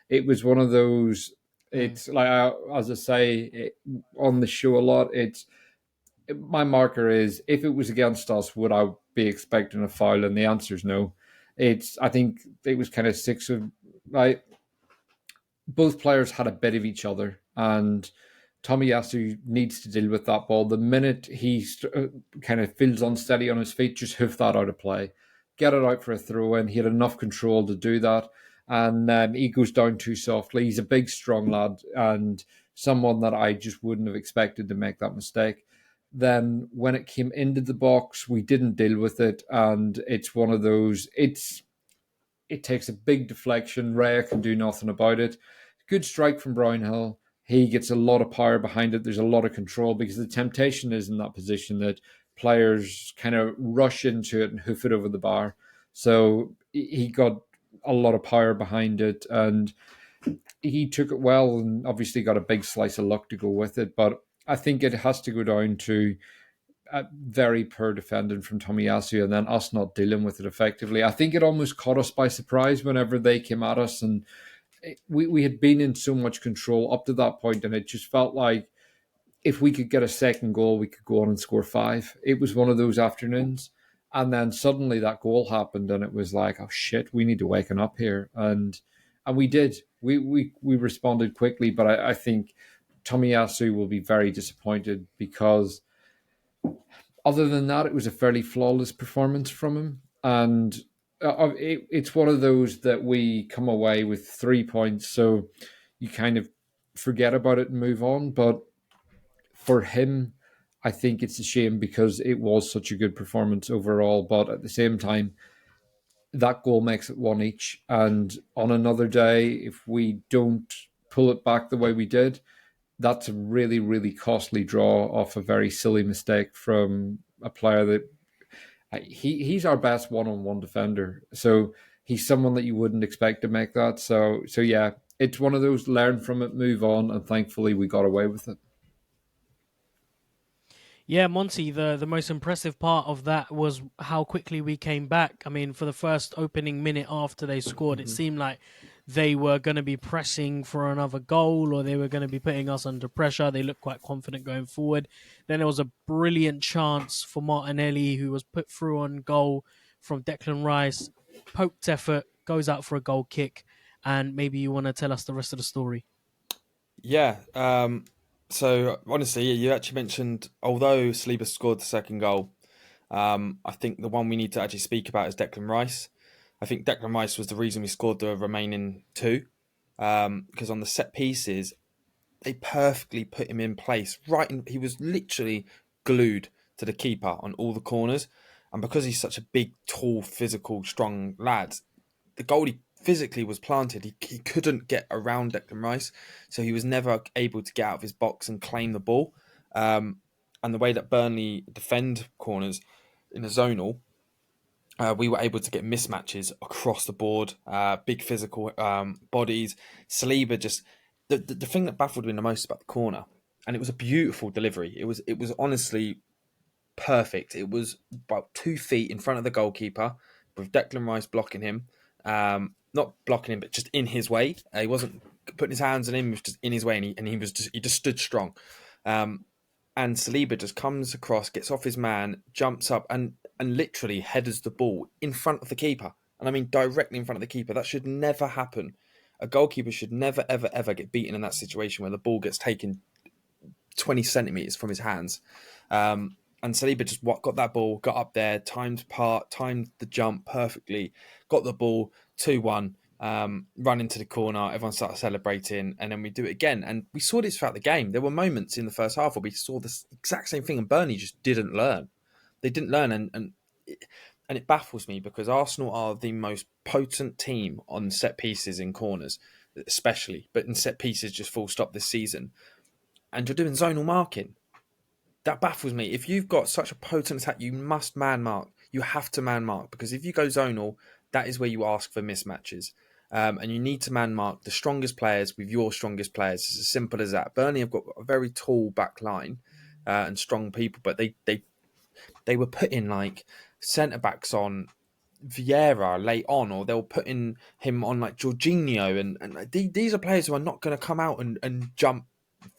It was one of those. It's like as I say on the show a lot. My marker is if it was against us, would I be expecting a foul? And the answer is no. I think it was kind of six of like both players had a bit of each other, and Tomiyasu needs to deal with that ball. The minute he kind of feels unsteady on his feet, just hoof that out of play. Get it out for a throw-in. He had enough control to do that. And he goes down too softly. He's a big, strong lad and someone that I just wouldn't have expected to make that mistake. Then when it came into the box, we didn't deal with it. And it's one of those, it takes a big deflection. Raya can do nothing about it. Good strike from Brownhill. He gets a lot of power behind it. There's a lot of control because the temptation is in that position that players kind of rush into it and hoof it over the bar. So he got a lot of power behind it and he took it well and obviously got a big slice of luck to go with it. But I think it has to go down to a very poor defending from Tomiyasu and then us not dealing with it effectively. I think it almost caught us by surprise whenever they came at us and we had been in so much control up to that point, and it just felt like if we could get a second goal, we could go on and score 5. It was one of those afternoons. And then suddenly that goal happened, and it was like, oh shit, we need to waken up here. And we did. We responded quickly, but I think Tomiyasu will be very disappointed because other than that, it was a fairly flawless performance from him. And it's one of those that we come away with 3 points, so you kind of forget about it and move on. But for him, I think it's a shame because it was such a good performance overall. But at the same time, that goal makes it 1 each. And on another day, if we don't pull it back the way we did, that's a really, really costly draw off a very silly mistake from a player that he's our best one-on-one defender. So he's someone that you wouldn't expect to make that. So yeah, it's one of those learn from it, move on, and thankfully we got away with it. Yeah, Monty, the most impressive part of that was how quickly we came back. I mean, for the first opening minute after they scored, it seemed like they were going to be pressing for another goal or they were going to be putting us under pressure. They looked quite confident going forward. Then there was a brilliant chance for Martinelli, who was put through on goal from Declan Rice. Poked effort, goes out for a goal kick. And maybe you want to tell us the rest of the story. Yeah. So, honestly, you actually mentioned, although Saliba scored the second goal, I think the one we need to actually speak about is Declan Rice. I think Declan Rice was the reason we scored the remaining 2, because on the set pieces, they perfectly put him in place. He was literally glued to the keeper on all the corners. And because he's such a big, tall, physical, strong lad, the goalie physically was planted. He couldn't get around Declan Rice, so he was never able to get out of his box and claim the ball. And the way that Burnley defend corners in a zonal, we were able to get mismatches across the board, big physical bodies. Saliba just... The thing that baffled me the most about the corner, and it was a beautiful delivery. It was honestly perfect. It was about 2 feet in front of the goalkeeper with Declan Rice blocking him. Not blocking him, but just in his way. He wasn't putting his hands on him, he was just in his way, and he just stood strong. And Saliba just comes across, gets off his man, jumps up, and literally headers the ball in front of the keeper. And I mean directly in front of the keeper. That should never happen. A goalkeeper should never, ever, ever get beaten in that situation where the ball gets taken 20 centimetres from his hands. And Saliba just got that ball, got up there, timed the jump perfectly, got the ball, 2-1, run into the corner, everyone started celebrating, and then we do it again. And we saw this throughout the game. There were moments in the first half where we saw this exact same thing, and Burnley just didn't learn. They didn't learn, and it baffles me because Arsenal are the most potent team on set pieces in corners, especially, but in set pieces just full stop this season. And you're doing zonal marking. That baffles me. If you've got such a potent attack, you must man mark. You have to man mark, because if you go zonal, that is where you ask for mismatches. And you need to man mark the strongest players with your strongest players. It's as simple as that. Burnley have got a very tall back line and strong people, but they were putting like centre backs on Vieira late on, or they were putting him on like Jorginho, and these are players who are not going to come out and jump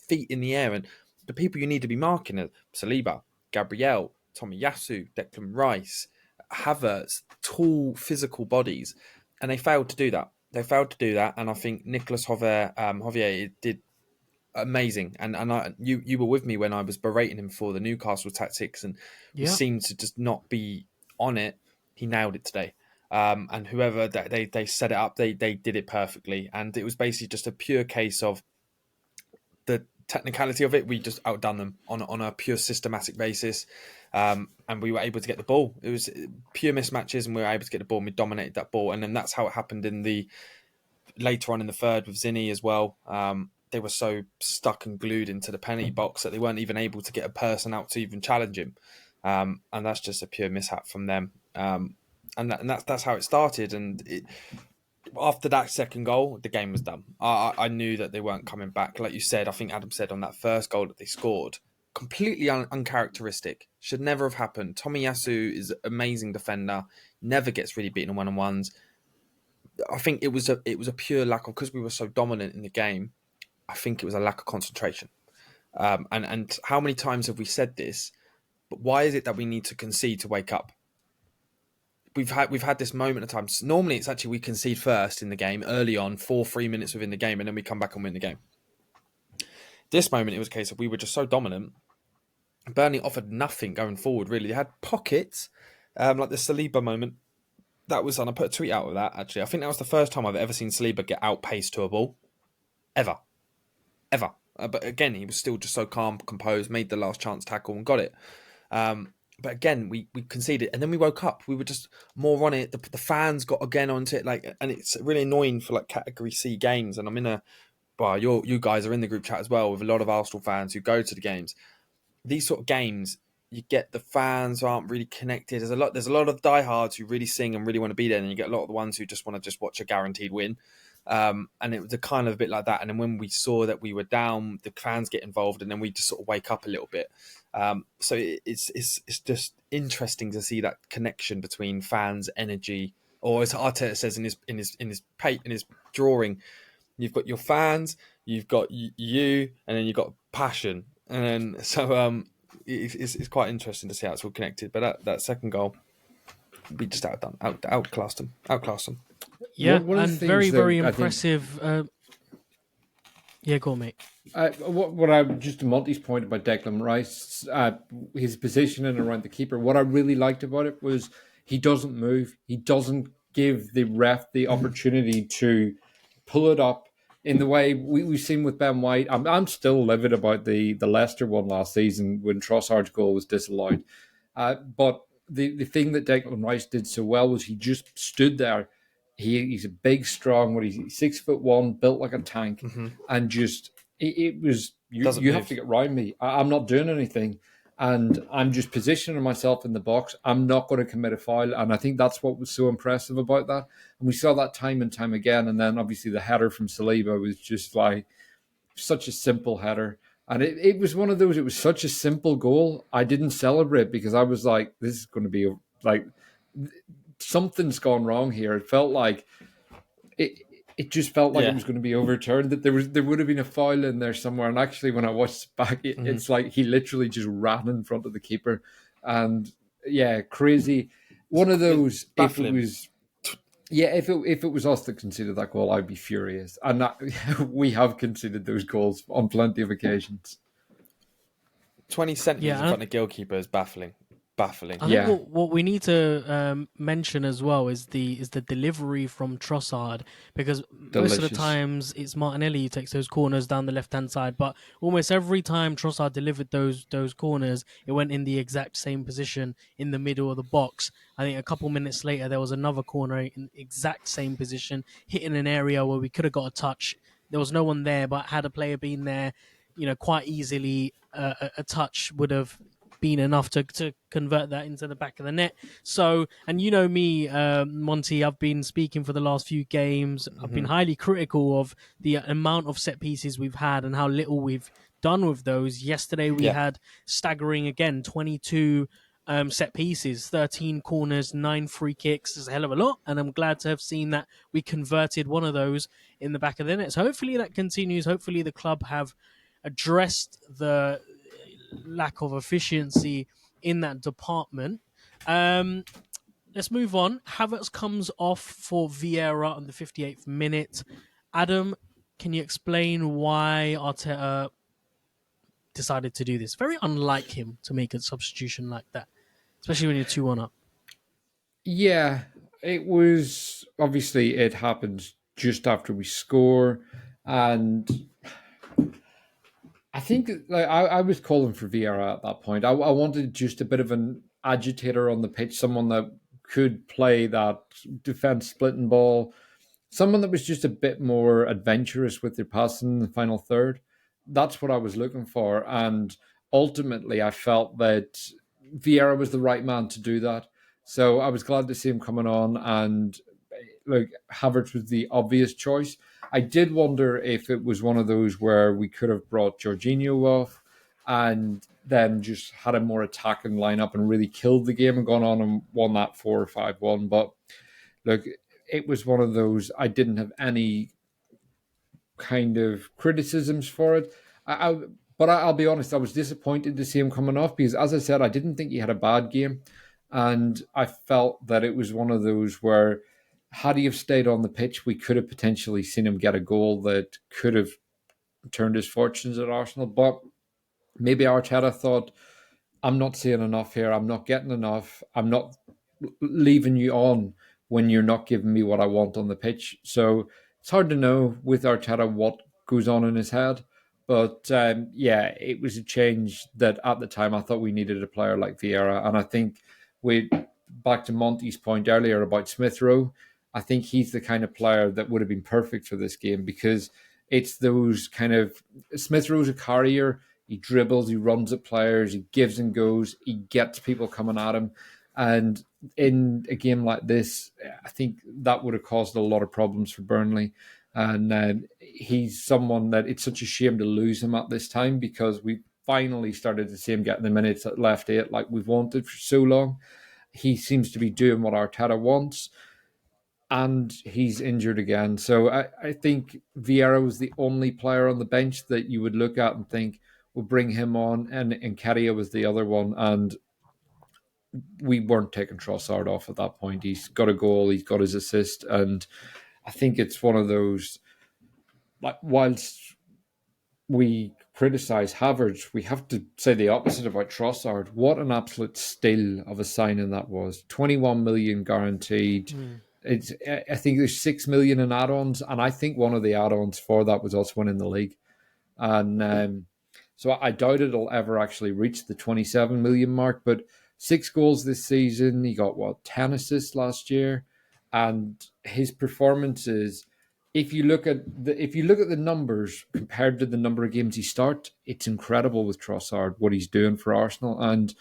feet in the air. And the people you need to be marking are Saliba, Gabriel, Tomiyasu, Declan Rice, Havertz, tall physical bodies, and they failed to do that. And I think Nicolas Javier did amazing. And you were with me when I was berating him for the Newcastle tactics, and he seemed to just not be on it. He nailed it today. And whoever they set it up, they did it perfectly. And it was basically just a pure case of the technicality of it. We just outdone them on a pure systematic basis. And we were able to get the ball. It was pure mismatches, and we were able to get the ball, and we dominated that ball. And then that's how it happened later on in the third with Zinni as well. They were so stuck and glued into the penalty box that they weren't even able to get a person out to even challenge him. And that's just a pure mishap from them. And that's how it started. And after that second goal, the game was done. I knew that they weren't coming back. Like you said, I think Adam said on that first goal that they scored, completely uncharacteristic. Should never have happened. Tomiyasu is an amazing defender. Never gets really beaten in one-on-ones. I think it was a pure lack of, because we were so dominant in the game, I think it was a lack of concentration. And how many times have we said this? But why is it that we need to concede to wake up? We've had this moment of time. Normally, it's actually we concede first in the game, early on, 3 minutes within the game, and then we come back and win the game. This moment, it was a case of we were just so dominant. Burnley offered nothing going forward, really. They had pockets, like the Saliba moment. That was, and I put a tweet out of that, actually. I think that was the first time I've ever seen Saliba get outpaced to a ball. Ever. But again, he was still just so calm, composed, made the last chance tackle and got it. But again, we conceded, and then we woke up. We were just more on it. The fans got again onto it, and it's really annoying for like Category C games. And I'm in you guys are in the group chat as well with a lot of Arsenal fans who go to the games. These sort of games, you get the fans who aren't really connected. There's a lot of diehards who really sing and really want to be there, and you get a lot of the ones who just want to watch a guaranteed win. And it was a kind of a bit like that. And then when we saw that we were down, the fans get involved, and then we just sort of wake up a little bit. So it's just interesting to see that connection between fans, energy, or as Arteta says in his drawing, you've got your fans, you've got you, and then you've got passion. And then so it's quite interesting to see how it's all connected. But that second goal, we just outclassed them. Yeah, One of the and things very that I impressive. Yeah, go on, mate. What I just to Monty's point about Declan Rice, his positioning around the keeper. What I really liked about it was he doesn't move. He doesn't give the ref the opportunity to pull it up in the way we've seen with Ben White. I'm still livid about the Leicester one last season when Trossard's goal was disallowed. But the thing that Declan Rice did so well was he just stood there. He's a big, strong, he's 6'1", built like a tank, and just it was you have to get around me. I'm not doing anything, and I'm just positioning myself in the box. I'm not going to commit a foul, and I think that's what was so impressive about that. And we saw that time and time again. And then obviously the header from Saliba was just like such a simple header. And it was one of those, it was such a simple goal. I didn't celebrate because I was like, this is going to be like, something's gone wrong here. It felt like, it just felt like it was going to be overturned, that there would have been a foul in there somewhere. And actually when I watched it back, it's like he literally just ran in front of the keeper. And yeah, crazy. One of those, baffling. if it was us that conceded that goal, I'd be furious. And we have conceded those goals on plenty of occasions. 20 centimetres in front of the goalkeeper is baffling. I think what we need to mention as well is the delivery from Trossard, because most of the times it's Martinelli who takes those corners down the left-hand side, but almost every time Trossard delivered those corners, it went in the exact same position in the middle of the box. I think a couple minutes later there was another corner in the exact same position, hitting an area where we could have got a touch. There was no one there, but had a player been there, quite easily a touch would have been enough to convert that into the back of the net. So, and me, Monty, I've been speaking for the last few games. I've been highly critical of the amount of set pieces we've had and how little we've done with those. Yesterday we had staggering again, 22 set pieces, 13 corners, 9 free kicks. Is a hell of a lot, and I'm glad to have seen that we converted one of those in the back of the net. So hopefully that continues. Hopefully the club have addressed the lack of efficiency in that department. Let's move on. Havertz comes off for Vieira on the 58th minute. Adam, can you explain why Arteta decided to do this? Very unlike him to make a substitution like that, especially when you're 2-1 up. Yeah, it was obviously it happened just after we score, and I think I was calling for Vieira at that point. I wanted just a bit of an agitator on the pitch, someone that could play that defense splitting ball, someone that was just a bit more adventurous with their passing in the final third. That's what I was looking for. And ultimately, I felt that Vieira was the right man to do that. So I was glad to see him coming on. And Havertz was the obvious choice. I did wonder if it was one of those where we could have brought Jorginho off and then just had a more attacking lineup and really killed the game and gone on and won that 4 or 5-1. But look, it was one of those, I didn't have any kind of criticisms for it. But I'll be honest, I was disappointed to see him coming off because, as I said, I didn't think he had a bad game. And I felt that it was one of those where, had he have stayed on the pitch, we could have potentially seen him get a goal that could have turned his fortunes at Arsenal. But maybe Arteta thought, I'm not seeing enough here. I'm not getting enough. I'm not leaving you on when you're not giving me what I want on the pitch. So it's hard to know with Arteta what goes on in his head. But it was a change that at the time I thought we needed a player like Vieira. And I think back to Monty's point earlier about Smith Rowe, I think he's the kind of player that would have been perfect for this game because it's those kind of... Smith Rowe's a carrier. He dribbles, he runs at players, he gives and goes, he gets people coming at him. And in a game like this, I think that would have caused a lot of problems for Burnley. And he's someone that it's such a shame to lose him at this time because we finally started to see him getting the minutes at left 8 like we've wanted for so long. He seems to be doing what Arteta wants. And he's injured again. So I think Vieira was the only player on the bench that you would look at and think, we'll bring him on. And Nketiah was the other one. And we weren't taking Trossard off at that point. He's got a goal. He's got his assist. And I think it's one of those, like, whilst we criticise Havertz, we have to say the opposite about Trossard. What an absolute steal of a signing that was. 21 million guaranteed. I think there's 6 million in add-ons, and I think one of the add-ons for that was us winning the league. And so I doubt it'll ever actually reach the 27 million mark, but 6 goals this season. He got 10 assists last year, and his performances. If you look at the numbers compared to the number of games he starts, it's incredible with Trossard what he's doing for Arsenal, and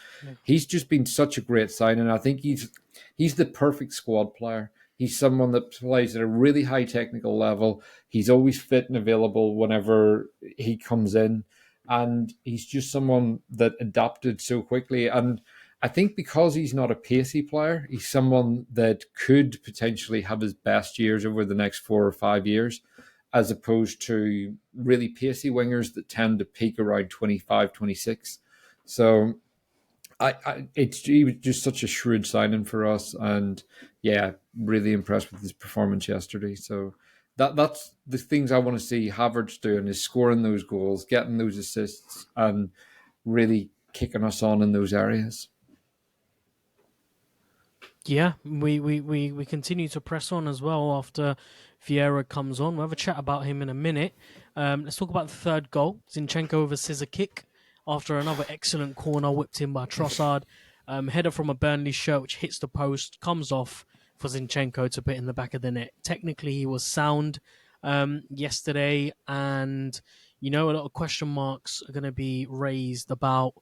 he's just been such a great signing. I think he's the perfect squad player. He's someone that plays at a really high technical level. He's always fit and available whenever he comes in, and he's just someone that adapted so quickly. And I think because he's not a pacey player, he's someone that could potentially have his best years over the next 4 or 5 years, as opposed to really pacey wingers that tend to peak around 25, 26. So he was just such a shrewd signing for us, and really impressed with his performance yesterday. So that's the things I want to see Havertz doing, is scoring those goals, getting those assists, and really kicking us on in those areas. Yeah, we continue to press on as well after Vieira comes on. We'll have a chat about him in a minute. Let's talk about the third goal. Zinchenko with a scissor kick after another excellent corner whipped in by Trossard. Header from a Burnley shirt which hits the post, comes off for Zinchenko to put in the back of the net. Technically, he was sound yesterday, and a lot of question marks are going to be raised about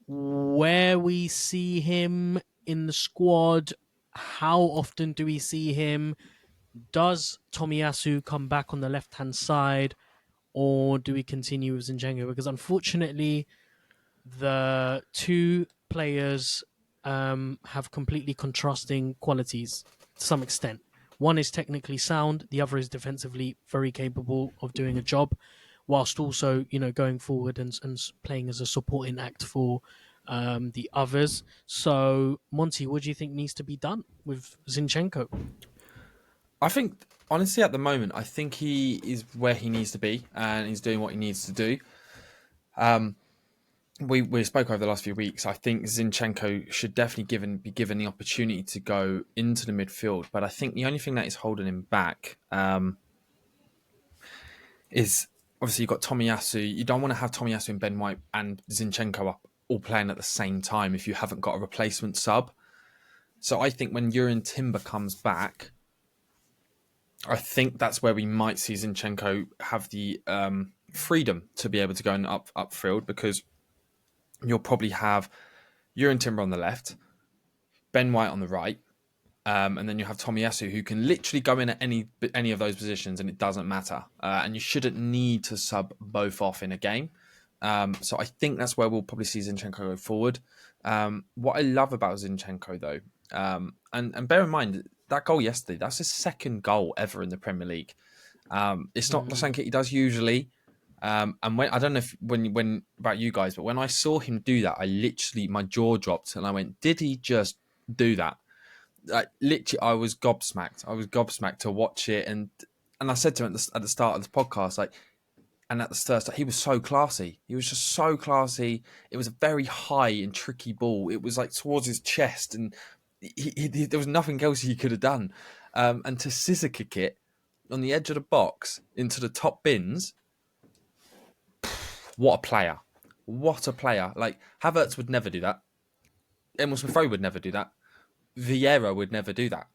where we see him in the squad. How often do we see him? Does Tomiyasu come back on the left-hand side, or do we continue with Zinchenko? Because unfortunately, the two players have completely contrasting qualities to some extent. One is technically sound, the other is defensively very capable of doing a job, whilst also, going forward and playing as a supporting act for the others. So, Monty, what do you think needs to be done with Zinchenko? I think, honestly, at the moment, I think he is where he needs to be, and he's doing what he needs to do. We spoke over the last few weeks. I think Zinchenko should definitely be given the opportunity to go into the midfield, but I think the only thing that is holding him back is, obviously, you've got Tomiyasu. You don't want to have Tomiyasu and Ben White and Zinchenko up all playing at the same time if you haven't got a replacement sub. So I think when Jurrien Timber comes back, I think that's where we might see Zinchenko have the freedom to be able to go in upfield, because you'll probably have Jurrien Timber on the left, Ben White on the right, and then you have Tomiyasu, who can literally go in at any of those positions, and it doesn't matter. And you shouldn't need to sub both off in a game. So I think that's where we'll probably see Zinchenko go forward. What I love about Zinchenko, though, and bear in mind, that goal yesterday, that's his second goal ever in the Premier League. It's not something he does usually. And when, I don't know when about you guys, but when I saw him do that, my jaw dropped, and I went, "Did he just do that?" Literally, I was gobsmacked. I was gobsmacked to watch it, and I said to him at the start of the podcast, and at the start, he was so classy. He was just so classy. It was a very high and tricky ball. It was towards his chest, and there was nothing else he could have done. And to scissor kick it on the edge of the box into the top bins. What a player. What a player. Havertz would never do that. Emil Smith-Rowe would never do that. Vieira would never do that.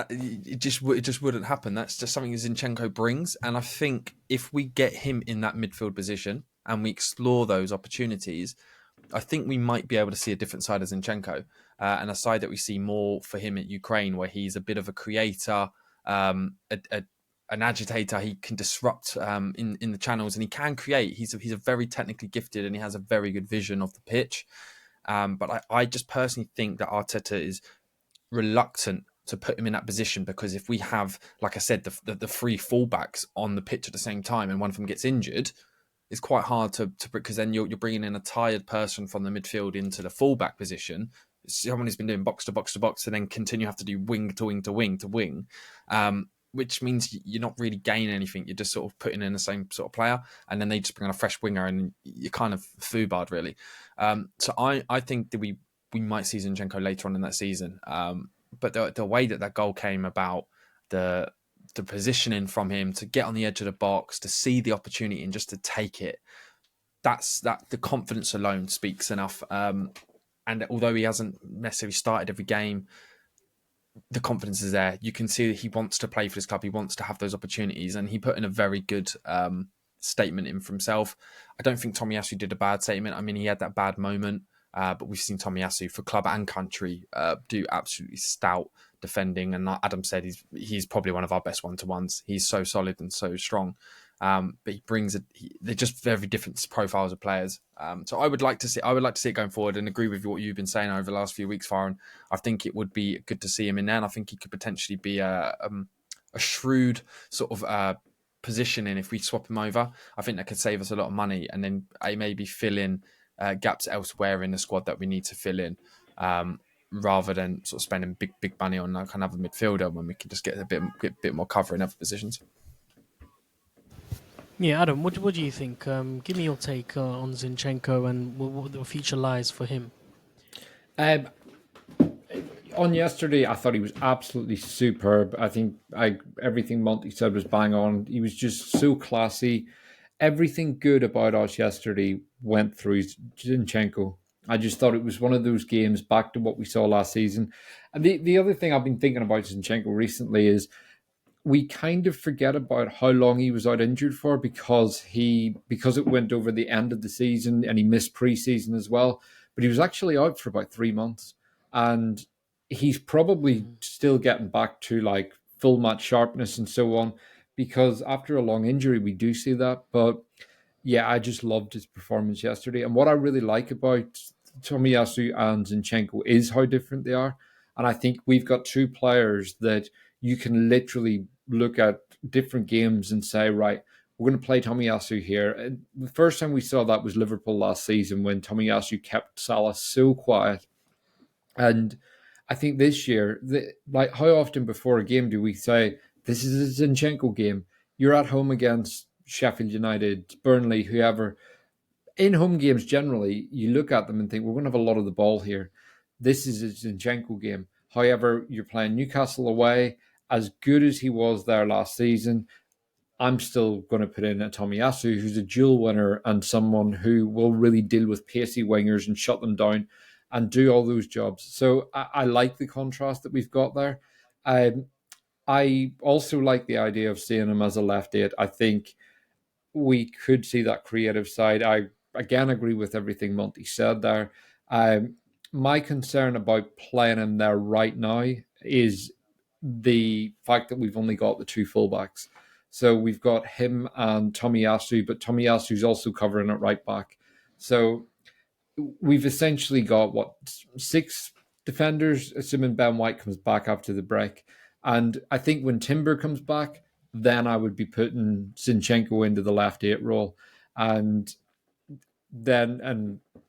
It just wouldn't happen. That's just something Zinchenko brings. And I think if we get him in that midfield position and we explore those opportunities, I think we might be able to see a different side of Zinchenko, and a side that we see more for him at Ukraine, where he's a bit of a creator, an agitator. He can disrupt in the channels, and he can create. He's a very technically gifted, and he has a very good vision of the pitch. But I just personally think that Arteta is reluctant to put him in that position, because if we have, like I said, the three fullbacks on the pitch at the same time, and one of them gets injured, it's quite hard to because then you're bringing in a tired person from the midfield into the fullback position. Someone who's been doing box to box to box, to then continue have to do wing to wing to wing to wing. Which means you're not really gaining anything. You're just sort of putting in the same sort of player, and then they just bring on a fresh winger, and you're kind of foobarred, really. So I think that we might see Zinchenko later on in that season. but the way that goal came about, the positioning from him to get on the edge of the box, to see the opportunity and just to take it, that the confidence alone speaks enough. And although he hasn't necessarily started every game, the confidence is there. You can see that he wants to play for his club. He wants to have those opportunities, and he put in a very good statement in for himself. I don't think Tomiyasu did a bad statement. I mean, he had that bad moment, but we've seen Tomiyasu for club and country do absolutely stout defending. And like Adam said, he's probably one of our best one-to-ones. He's so solid and so strong. But he brings they're just very different profiles of players. So I would like to see it going forward, and agree with what you've been saying over the last few weeks, Farhan. I think it would be good to see him in there, and I think he could potentially be a shrewd sort of positioning if we swap him over. I think that could save us a lot of money, and then I maybe fill in gaps elsewhere in the squad that we need to fill in, rather than sort of spending big money on like another midfielder when we can just get a bit more cover in other positions. Yeah, Adam, what do you think? Give me your take on Zinchenko and what the future lies for him. On yesterday, I thought he was absolutely superb. I think everything Monty said was bang on. He was just so classy. Everything good about us yesterday went through Zinchenko. I just thought it was one of those games back to what we saw last season. And the other thing I've been thinking about Zinchenko recently is we kind of forget about how long he was out injured for because it went over the end of the season and he missed pre-season as well. But he was actually out for about 3 months, and he's probably still getting back to like full match sharpness and so on, because after a long injury we do see that. But yeah, I just loved his performance yesterday. And what I really like about Tomiyasu and Zinchenko is how different they are. And I think we've got two players that you can literally look at different games and say, right, we're going to play Tomiyasu here. And the first time we saw that was Liverpool last season when Tomiyasu kept Salah so quiet. And I think this year, like how often before a game do we say, this is a Zinchenko game? You're at home against Sheffield United, Burnley, whoever. In home games, generally, you look at them and think, we're going to have a lot of the ball here. This is a Zinchenko game. However, you're playing Newcastle away. As good as he was there last season, I'm still going to put in a Tomiyasu, who's a dual winner and someone who will really deal with pacey wingers and shut them down and do all those jobs. So I like the contrast that we've got there. I also like the idea of seeing him as a left eight. I think we could see that creative side. I again agree with everything Monty said there. My concern about playing him there right now is the fact that we've only got the two fullbacks. So we've got him and Tomiyasu, but Tomiyasu's also covering at right back. So we've essentially got, 6 defenders, assuming Ben White comes back after the break. And I think when Timber comes back, then I would be putting Zinchenko into the left 8 role and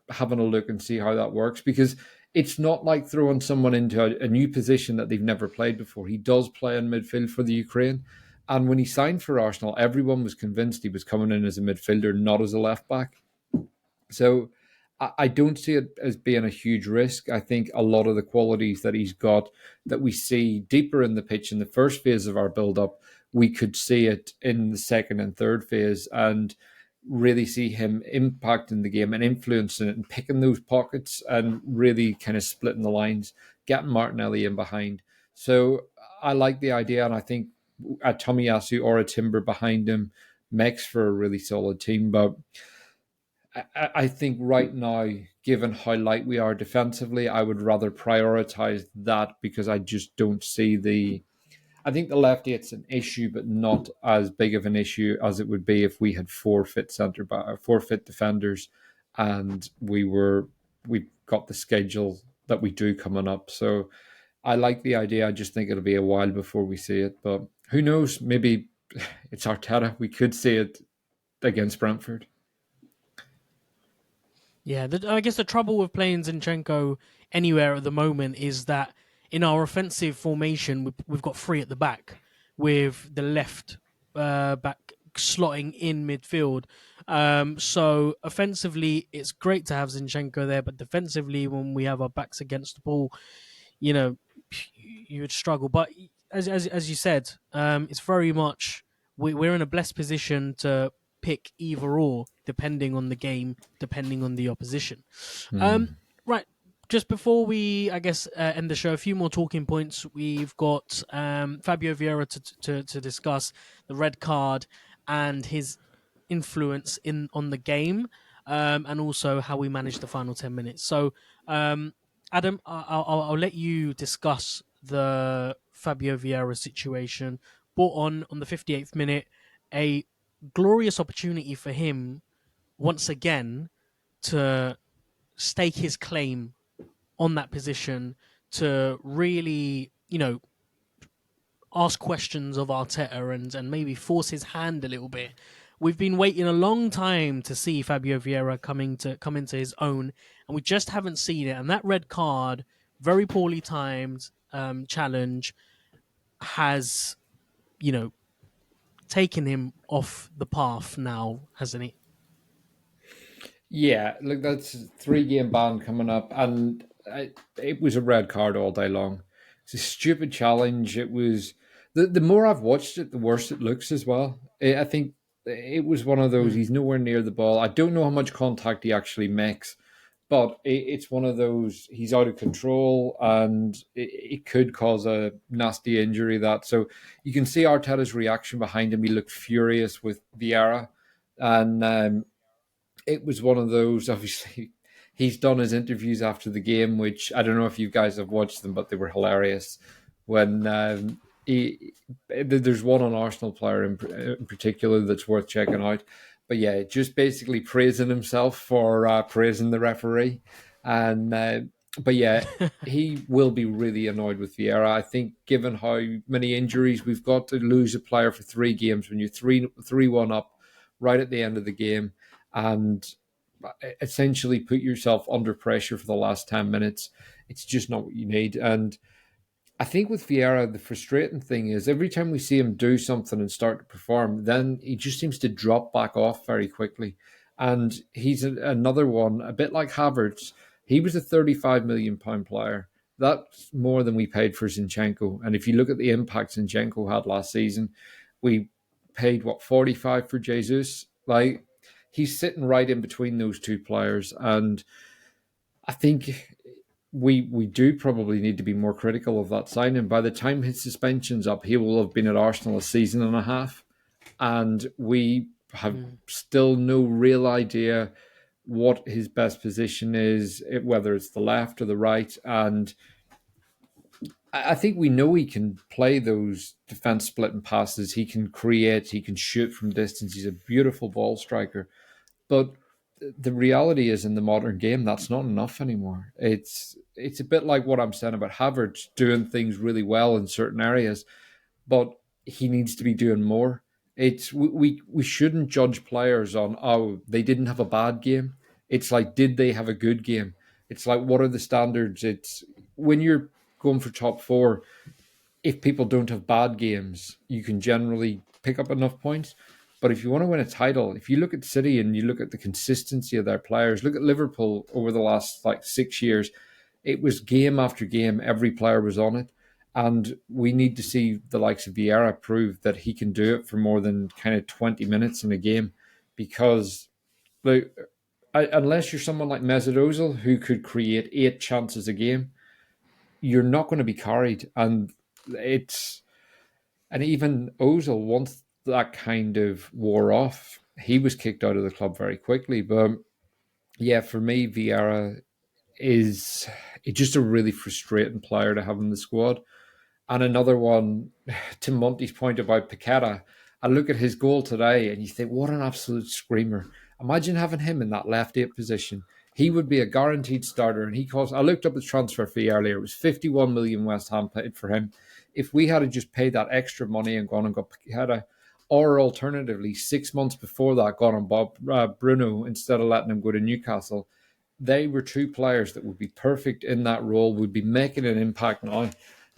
having a look and see how that works, because it's not like throwing someone into a new position that they've never played before. He does play in midfield for the Ukraine. And when he signed for Arsenal, everyone was convinced he was coming in as a midfielder, not as a left back. So I don't see it as being a huge risk. I think a lot of the qualities that he's got that we see deeper in the pitch in the first phase of our build-up, we could see it in the second and third phase and really see him impacting the game and influencing it and picking those pockets and really kind of splitting the lines, getting Martinelli in behind. So I like the idea, and I think a Tomiyasu or a Timber behind him makes for a really solid team. But I think right now, given how light we are defensively, I would rather prioritize that, because I just don't see I think the left eight's an issue, but not as big of an issue as it would be if we had 4 fit defenders, and we've got the schedule that we do coming up. So I like the idea. I just think it'll be a while before we see it. But who knows? Maybe it's Arteta. We could see it against Brentford. Yeah, I guess the trouble with playing Zinchenko anywhere at the moment is that in our offensive formation, we've got 3 at the back, with the left back slotting in midfield. So offensively, it's great to have Zinchenko there, but defensively, when we have our backs against the ball, you would struggle. But as you said, it's very much we're in a blessed position to pick either or, depending on the game, depending on the opposition. Right. Just before we, I guess, end the show, a few more talking points. We've got Fabio Vieira to discuss the red card and his influence on the game, and also how we managed the final 10 minutes. So, Adam, I'll let you discuss the Fabio Vieira situation. Brought on the 58th minute, a glorious opportunity for him once again to stake his claim on that position, to really, ask questions of Arteta and maybe force his hand a little bit. We've been waiting a long time to see Fabio Vieira come into his own, and we just haven't seen it. And that red card, very poorly timed challenge, has, taken him off the path now, hasn't it? Yeah, look, that's 3-game ban coming up, and it was a red card all day long. It's a stupid challenge. It was the more I've watched it, the worse it looks as well. I think it was one of those. He's nowhere near the ball. I don't know how much contact he actually makes, but it's one of those. He's out of control, and it could cause a nasty injury. So you can see Arteta's reaction behind him. He looked furious with Vieira, and it was one of those. Obviously, he's done his interviews after the game, which I don't know if you guys have watched them, but they were hilarious. When there's one on Arsenal player in particular that's worth checking out. But yeah, just basically praising himself for praising the referee. And but yeah, he will be really annoyed with Vieira. I think given how many injuries we've got, to lose a player for 3 games when you're 3-1 up right at the end of the game, and essentially put yourself under pressure for the last 10 minutes. It's just not what you need. And I think with Vieira, the frustrating thing is every time we see him do something and start to perform, then he just seems to drop back off very quickly. And he's another one, a bit like Havertz. He was a £35 million player. That's more than we paid for Zinchenko. And if you look at the impact Zinchenko had last season, we paid, 45 for Jesus? Like, he's sitting right in between those two players. And I think we do probably need to be more critical of that signing. By the time his suspension's up, he will have been at Arsenal a season and a half. And we have still no real idea what his best position is, whether it's the left or the right. And I think we know he can play those defense splitting passes. He can create, he can shoot from distance. He's a beautiful ball striker. But the reality is, in the modern game, that's not enough anymore. It's a bit like what I'm saying about Havertz doing things really well in certain areas, but he needs to be doing more. We shouldn't judge players on, they didn't have a bad game. It's like, did they have a good game? It's like, what are the standards? It's when you're going for top 4, if people don't have bad games, you can generally pick up enough points. But if you want to win a title, if you look at City and you look at the consistency of their players, look at Liverpool over the last 6 years, it was game after game, every player was on it. And we need to see the likes of Vieira prove that he can do it for more than kind of 20 minutes in a game. Because unless you're someone like Mesut Ozil, who could create 8 chances a game, you're not going to be carried. And even Ozil, once that kind of wore off, he was kicked out of the club very quickly. But yeah, for me, Vieira is just a really frustrating player to have in the squad. And another one, to Monty's point about Paqueta, I look at his goal today and you think, what an absolute screamer. Imagine having him in that left 8 position. He would be a guaranteed starter. And I looked up his transfer fee earlier. It was 51 million West Ham paid for him. If we had just paid that extra money and gone and got Paqueta, or alternatively, 6 months before that, gone on Bob Bruno instead of letting him go to Newcastle, they were 2 players that would be perfect in that role, would be making an impact now.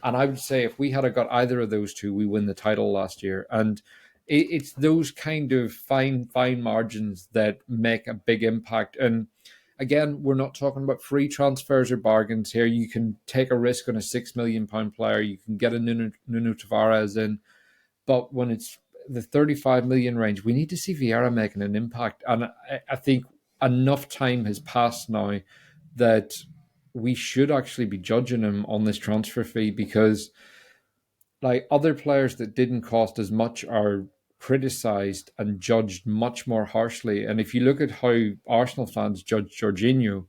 And I would say if we had got either of those 2, we win the title last year. And it's those kind of fine margins that make a big impact. And Again, we're not talking about free transfers or bargains here. You can take a risk on a £6 million player. You can get a Nuno Tavares in. But when it's the 35 million range, we need to see Vieira making an impact. And I think enough time has passed now that we should actually be judging him on this transfer fee, because like other players that didn't cost as much are criticised and judged much more harshly. And if you look at how Arsenal fans judge Jorginho,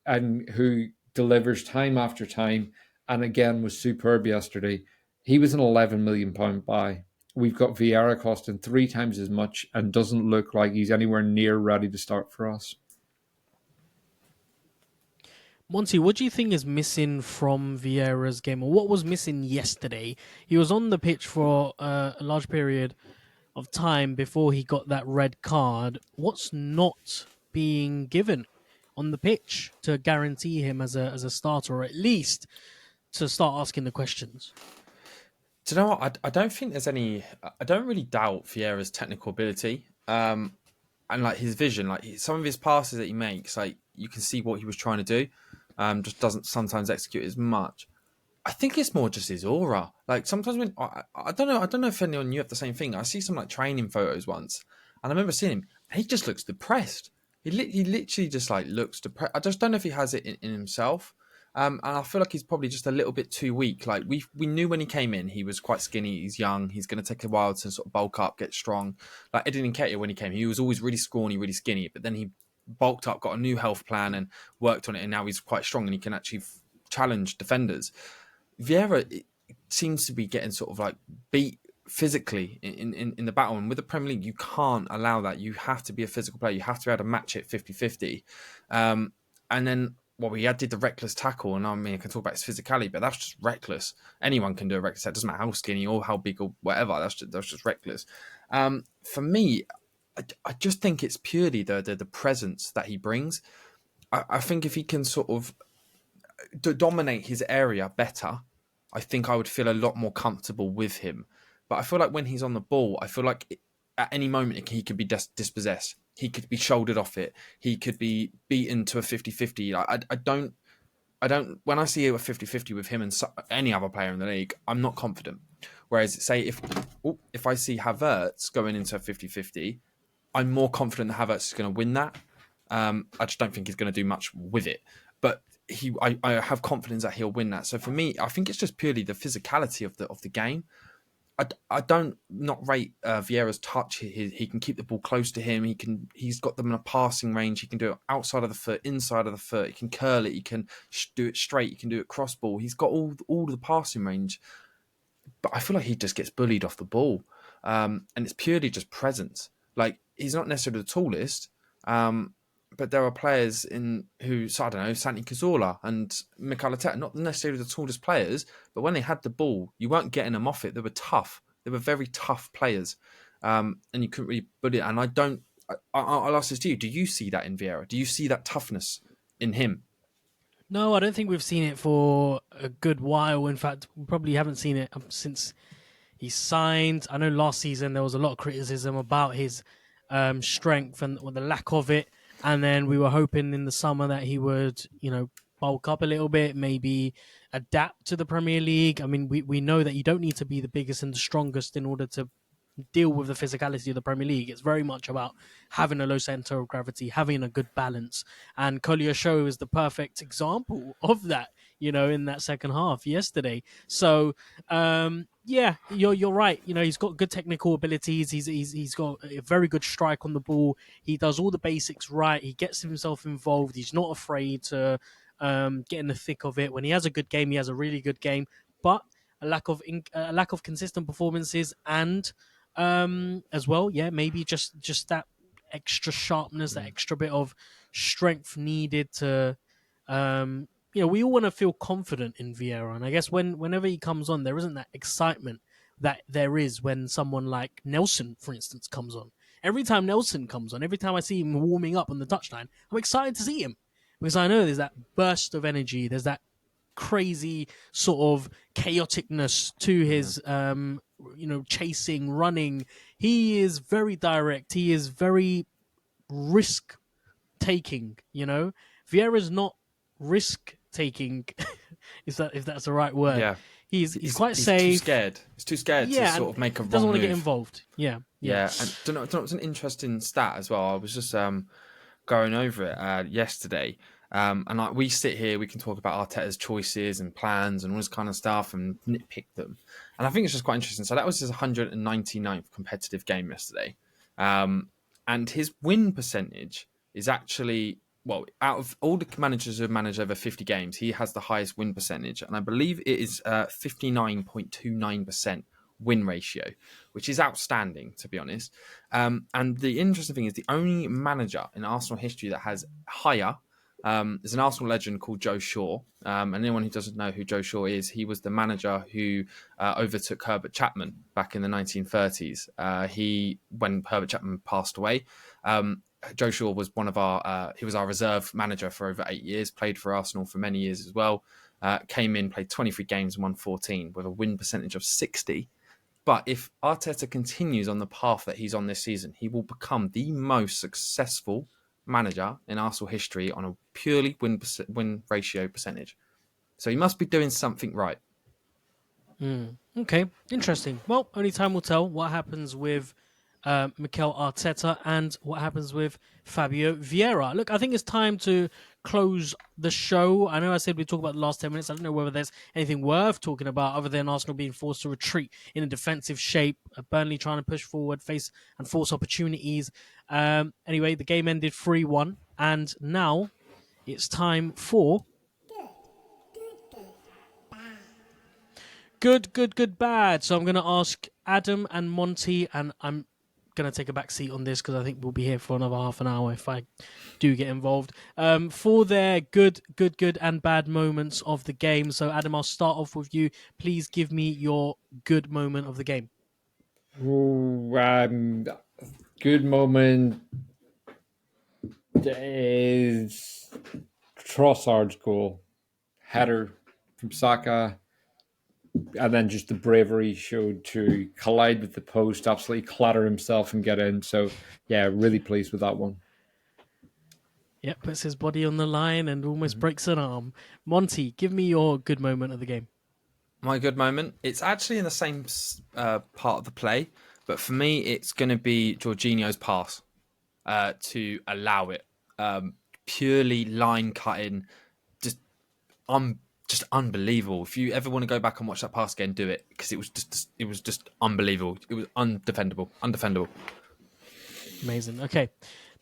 and who delivers time after time, and again was superb yesterday. He was an £11 million buy. We've got Vieira costing 3 times as much and doesn't look like he's anywhere near ready to start for us. Monty, what do you think is missing from Vieira's game, or what was missing yesterday? He was on the pitch for a large period of time before he got that red card. What's not being given on the pitch to guarantee him as a starter, or at least to start asking the questions? Do you know what? I don't think there's any. I don't really doubt Vieira's technical ability, and like his vision. Like some of his passes that he makes, like you can see what he was trying to do. Just doesn't sometimes execute as much. I think it's more just his aura. Like sometimes when I don't know if anyone you have the same thing. I see some like training photos once, and I remember seeing him. And he just looks depressed. He literally just like looks depressed. I just don't know if he has it in himself. And I feel like he's probably just a little bit too weak. Like we knew when he came in, he was quite skinny. He's young. He's going to take a while to sort of bulk up, get strong. Like Edin Nketiah when he came, he was always really scrawny, really skinny. But then he bulked up, got a new health plan, and worked on it. And now he's quite strong and he can actually challenge defenders. Vieira seems to be getting sort of like beat physically in the battle. And with the Premier League, you can't allow that. You have to be a physical player. You have to be able to match it 50-50. And then, well, he did the reckless tackle. And I mean, I can talk about his physicality, but that's just reckless. Anyone can do a reckless tackle. It doesn't matter how skinny or how big or whatever. That's just reckless. For me, I just think it's purely the presence that he brings. I think if he can sort of dominate his area better, I think I would feel a lot more comfortable with him. But I feel like when he's on the ball, I feel like at any moment he could be dispossessed. He could be shouldered off it. He could be beaten to a 50-50. I don't. When I see a 50-50 with him and any other player in the league, I'm not confident. Whereas, say if I see Havertz going into a 50-50, I'm more confident that Havertz is going to win that. I just don't think he's going to do much with it. But I have confidence that he'll win that. So for me, I think it's just purely the physicality of the game. I don't not rate Vieira's touch. He can keep the ball close to him. He's got them in a passing range. He can do it outside of the foot, inside of the foot. He can curl it. He can do it straight. He can do it cross ball. He's got all the passing range. But I feel like he just gets bullied off the ball, and it's purely just presence. Like he's not necessarily the tallest, but there are players so I don't know, Santi Cazorla and Mikel Arteta, not necessarily the tallest players, but when they had the ball, you weren't getting them off it. They were tough. They were very tough players, and you couldn't really bully it. And I'll ask this to you: do you see that in Vieira? Do you see that toughness in him? No, I don't think we've seen it for a good while. In fact, we probably haven't seen it since he signed. I know last season there was a lot of criticism about his strength and the lack of it. And then we were hoping in the summer that he would, bulk up a little bit, maybe adapt to the Premier League. I mean, we know that you don't need to be the biggest and the strongest in order to deal with the physicality of the Premier League. It's very much about having a low center of gravity, having a good balance. And Show is the perfect example of that, in that second half yesterday. So, yeah, you're right. He's got good technical abilities. He's got a very good strike on the ball. He does all the basics right. He gets himself involved. He's not afraid to get in the thick of it. When he has a good game, he has a really good game. But a lack of consistent performances and as well, yeah, maybe just that extra sharpness, that extra bit of strength needed to we all want to feel confident in Vieira, and I guess whenever he comes on, there isn't that excitement that there is when someone like Nelson, for instance, comes on. Every time Nelson comes on, every time I see him warming up on the touchline, I'm excited to see him because I know there's that burst of energy, there's that crazy sort of chaoticness to his chasing, running. He is very direct. He is very risk taking. Vieira's not risk taking. If that's the right word. Yeah. He's quite he's safe. Too scared. He's too scared to sort of make a wrong doesn't want to move. get involved. Yeah. And don't know, it's an interesting stat as well. I was just going over it yesterday. And we sit here, we can talk about Arteta's choices and plans and all this kind of stuff and nitpick them. And I think it's just quite interesting. So that was his 199th competitive game yesterday. And his win percentage is actually, well, out of all the managers who have managed over 50 games, he has the highest win percentage. And I believe it is 59.29% win ratio, which is outstanding, to be honest. And the interesting thing is the only manager in Arsenal history that has higher is an Arsenal legend called Joe Shaw. And anyone who doesn't know who Joe Shaw is, he was the manager who overtook Herbert Chapman back in the 1930s. When Herbert Chapman passed away, Joe Shaw was he was our reserve manager for over 8 years, played for Arsenal for many years as well. Came in, played 23 games and won 14 with a win percentage of 60. But if Arteta continues on the path that he's on this season, he will become the most successful manager in Arsenal history on a purely win ratio percentage. So he must be doing something right. Okay, interesting. Well, only time will tell what happens with Mikel Arteta and what happens with Fabio Vieira. Look, I think it's time to close the show. I know I said we'd talk about the last 10 minutes. I don't know whether there's anything worth talking about other than Arsenal being forced to retreat in a defensive shape, Burnley trying to push forward, face and force opportunities. Anyway, the game ended 3-1, and now it's time for Good, bad. So I'm going to ask Adam and Monty, and I'm going to take a back seat on this because I think we'll be here for another half an hour if I do get involved. For their good, and bad moments of the game. So Adam, I'll start off with you. Please give me your good moment of the game. Good moment is Trossard's goal. Header from Saka. And then just the bravery showed to collide with the post, absolutely clatter himself and get in. So, yeah, really pleased with that one. Yeah, puts his body on the line and almost breaks an arm. Monty, give me your good moment of the game. My good moment? It's actually in the same part of the play, but for me, it's going to be Jorginho's pass to allow it. Purely line cutting, just unbelievable. If you ever want to go back and watch that pass again, do it, because it was just unbelievable. It was undefendable. Amazing. Okay,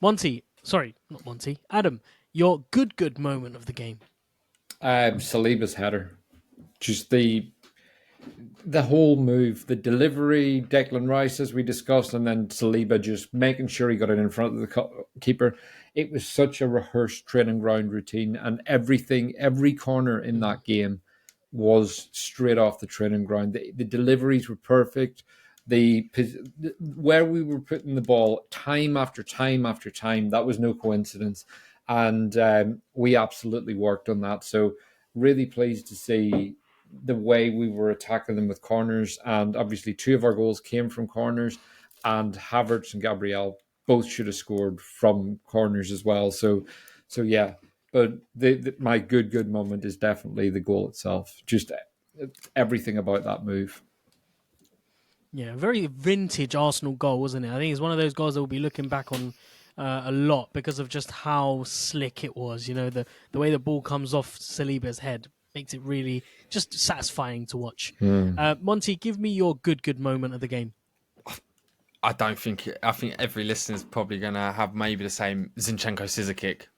Monty. Sorry, not Monty. Adam, your good moment of the game. Saliba's header, just the whole move, the delivery, Declan Rice as we discussed, and then Saliba just making sure he got it in front of the keeper. It was such a rehearsed training ground routine, and every corner in that game was straight off the training ground. The deliveries were perfect. Where we were putting the ball time after time after time, that was no coincidence. And we absolutely worked on that. So really pleased to see the way we were attacking them with corners. And obviously 2 of our goals came from corners, and Havertz and Gabriel both should have scored from corners as well. So yeah. But my good moment is definitely the goal itself. Just everything about that move. Yeah, very vintage Arsenal goal, wasn't it? I think it's one of those goals that we'll be looking back on a lot because of just how slick it was. The way the ball comes off Saliba's head makes it really just satisfying to watch. Monty, give me your good moment of the game. I think every listener is probably going to have maybe the same Zinchenko scissor kick.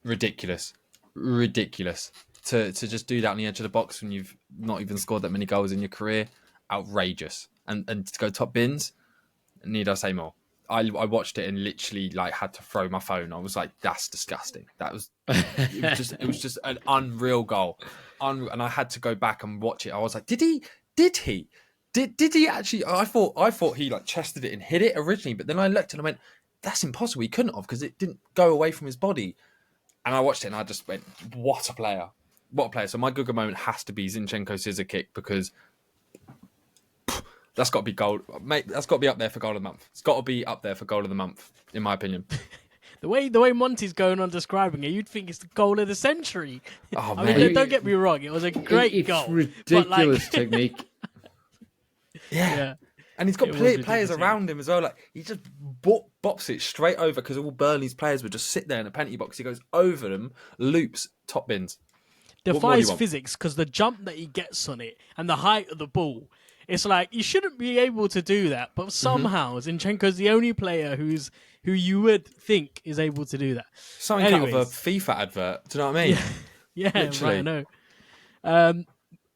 Ridiculous. To just do that on the edge of the box when you've not even scored that many goals in your career. Outrageous. And to go top bins, need I say more? I watched it and literally had to throw my phone. I was like, that's disgusting. It was just an unreal goal. And I had to go back and watch it. I was like, did he actually? I thought he chested it and hit it originally, but then I looked and I went, that's impossible. He couldn't have, because it didn't go away from his body. And I watched it and I just went, what a player. So my good moment has to be Zinchenko scissor kick, because that's got to be gold, mate. That's got to be up there for goal of the month. It's got to be up there for goal of the month, in my opinion. The way Monty's going on describing it, you'd think it's the goal of the century. Oh, I man. mean, don't get me wrong, it was a great It's goal. ridiculous technique. Yeah. And he's got It was players ridiculous. around him as well. Like he just bops it straight over because all Burnley's players would just sit there in the penalty box. He goes over them, loops, top bins. What more do Defies you want? physics because the jump that he gets on it and the height of the ball, it's like you shouldn't be able to do that. But somehow Zinchenko's the only player who you would think is able to do that. Something out of a Anyways. FIFA advert. Do you know what I mean? Yeah, Literally. right, I know.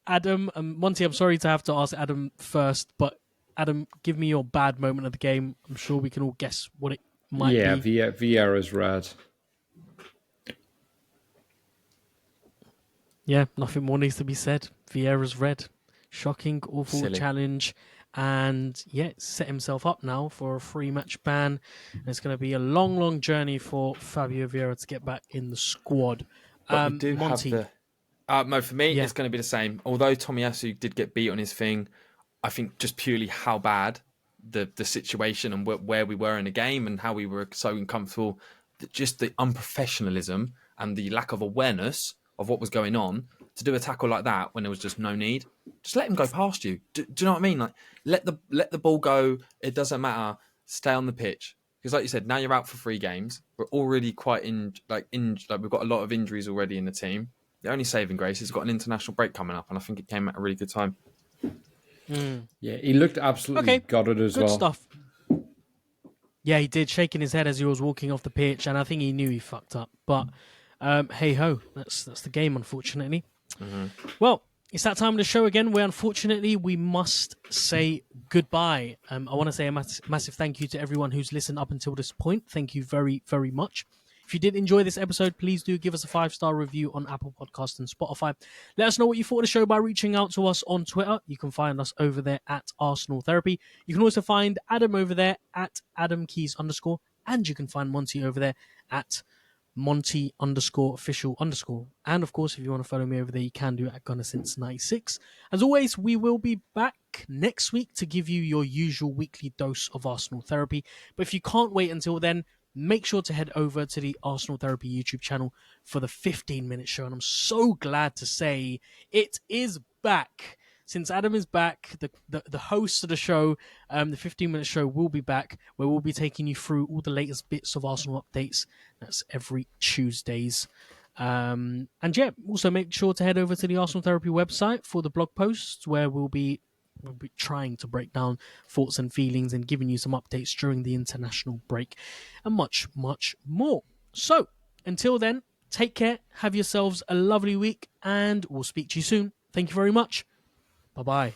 Adam, Monty, I'm sorry to have to ask Adam first, but Adam, give me your bad moment of the game. I'm sure we can all guess what it might be. Vieira's red. Yeah, nothing more needs to be said. Vieira's red. Shocking, awful Silly. challenge. And yeah, set himself up now for a 3-match ban. And it's going to be a long, long journey for Fabio Vieira to get back in the squad. But we do Monty, have the... no, for me, Yeah. it's going to be the same. Although Tomiyasu did get beat on his thing, I think just purely how bad the situation and where we were in the game and how we were so uncomfortable, just the unprofessionalism and the lack of awareness of what was going on to do a tackle like that when there was just no need. Just let him go past you. Do you know what I mean? Like let the ball go. It doesn't matter. Stay on the pitch. Because like you said, now you're out for 3 games. We're already quite we've got a lot of injuries already in the team. The only saving grace is he's got an international break coming up, and I think it came at a really good time. Yeah, he looked absolutely gutted as good well. stuff. Yeah, he did, shaking his head as he was walking off the pitch, and I think he knew he fucked up. But hey ho, that's the game, unfortunately. Well, it's that time of the show again where unfortunately we must say goodbye. I want to say a massive thank you to everyone who's listened up until this point. Thank you very, very much. If you did enjoy this episode, please do give us a 5-star review on Apple Podcasts and Spotify. Let us know what you thought of the show by reaching out to us on Twitter. You can find us over there at Arsenal Therapy. You can also find Adam over there at AdamKeys_, and you can find Monty over there at Monty_official_. And of course, if you want to follow me over there, you can do it at GunnerSince96. As always, we will be back next week to give you your usual weekly dose of Arsenal Therapy. But if you can't wait until then, make sure to head over to the Arsenal Therapy YouTube channel for the 15-minute show. And I'm so glad to say it is back. Since Adam is back, the host of the show, the 15-minute show will be back, where we'll be taking you through all the latest bits of Arsenal updates. That's every Tuesdays. And yeah, also make sure to head over to the Arsenal Therapy website for the blog posts, where we'll be trying to break down thoughts and feelings and giving you some updates during the international break and much, much more. So, until then, take care, have yourselves a lovely week, and we'll speak to you soon. Thank you very much. Bye-bye.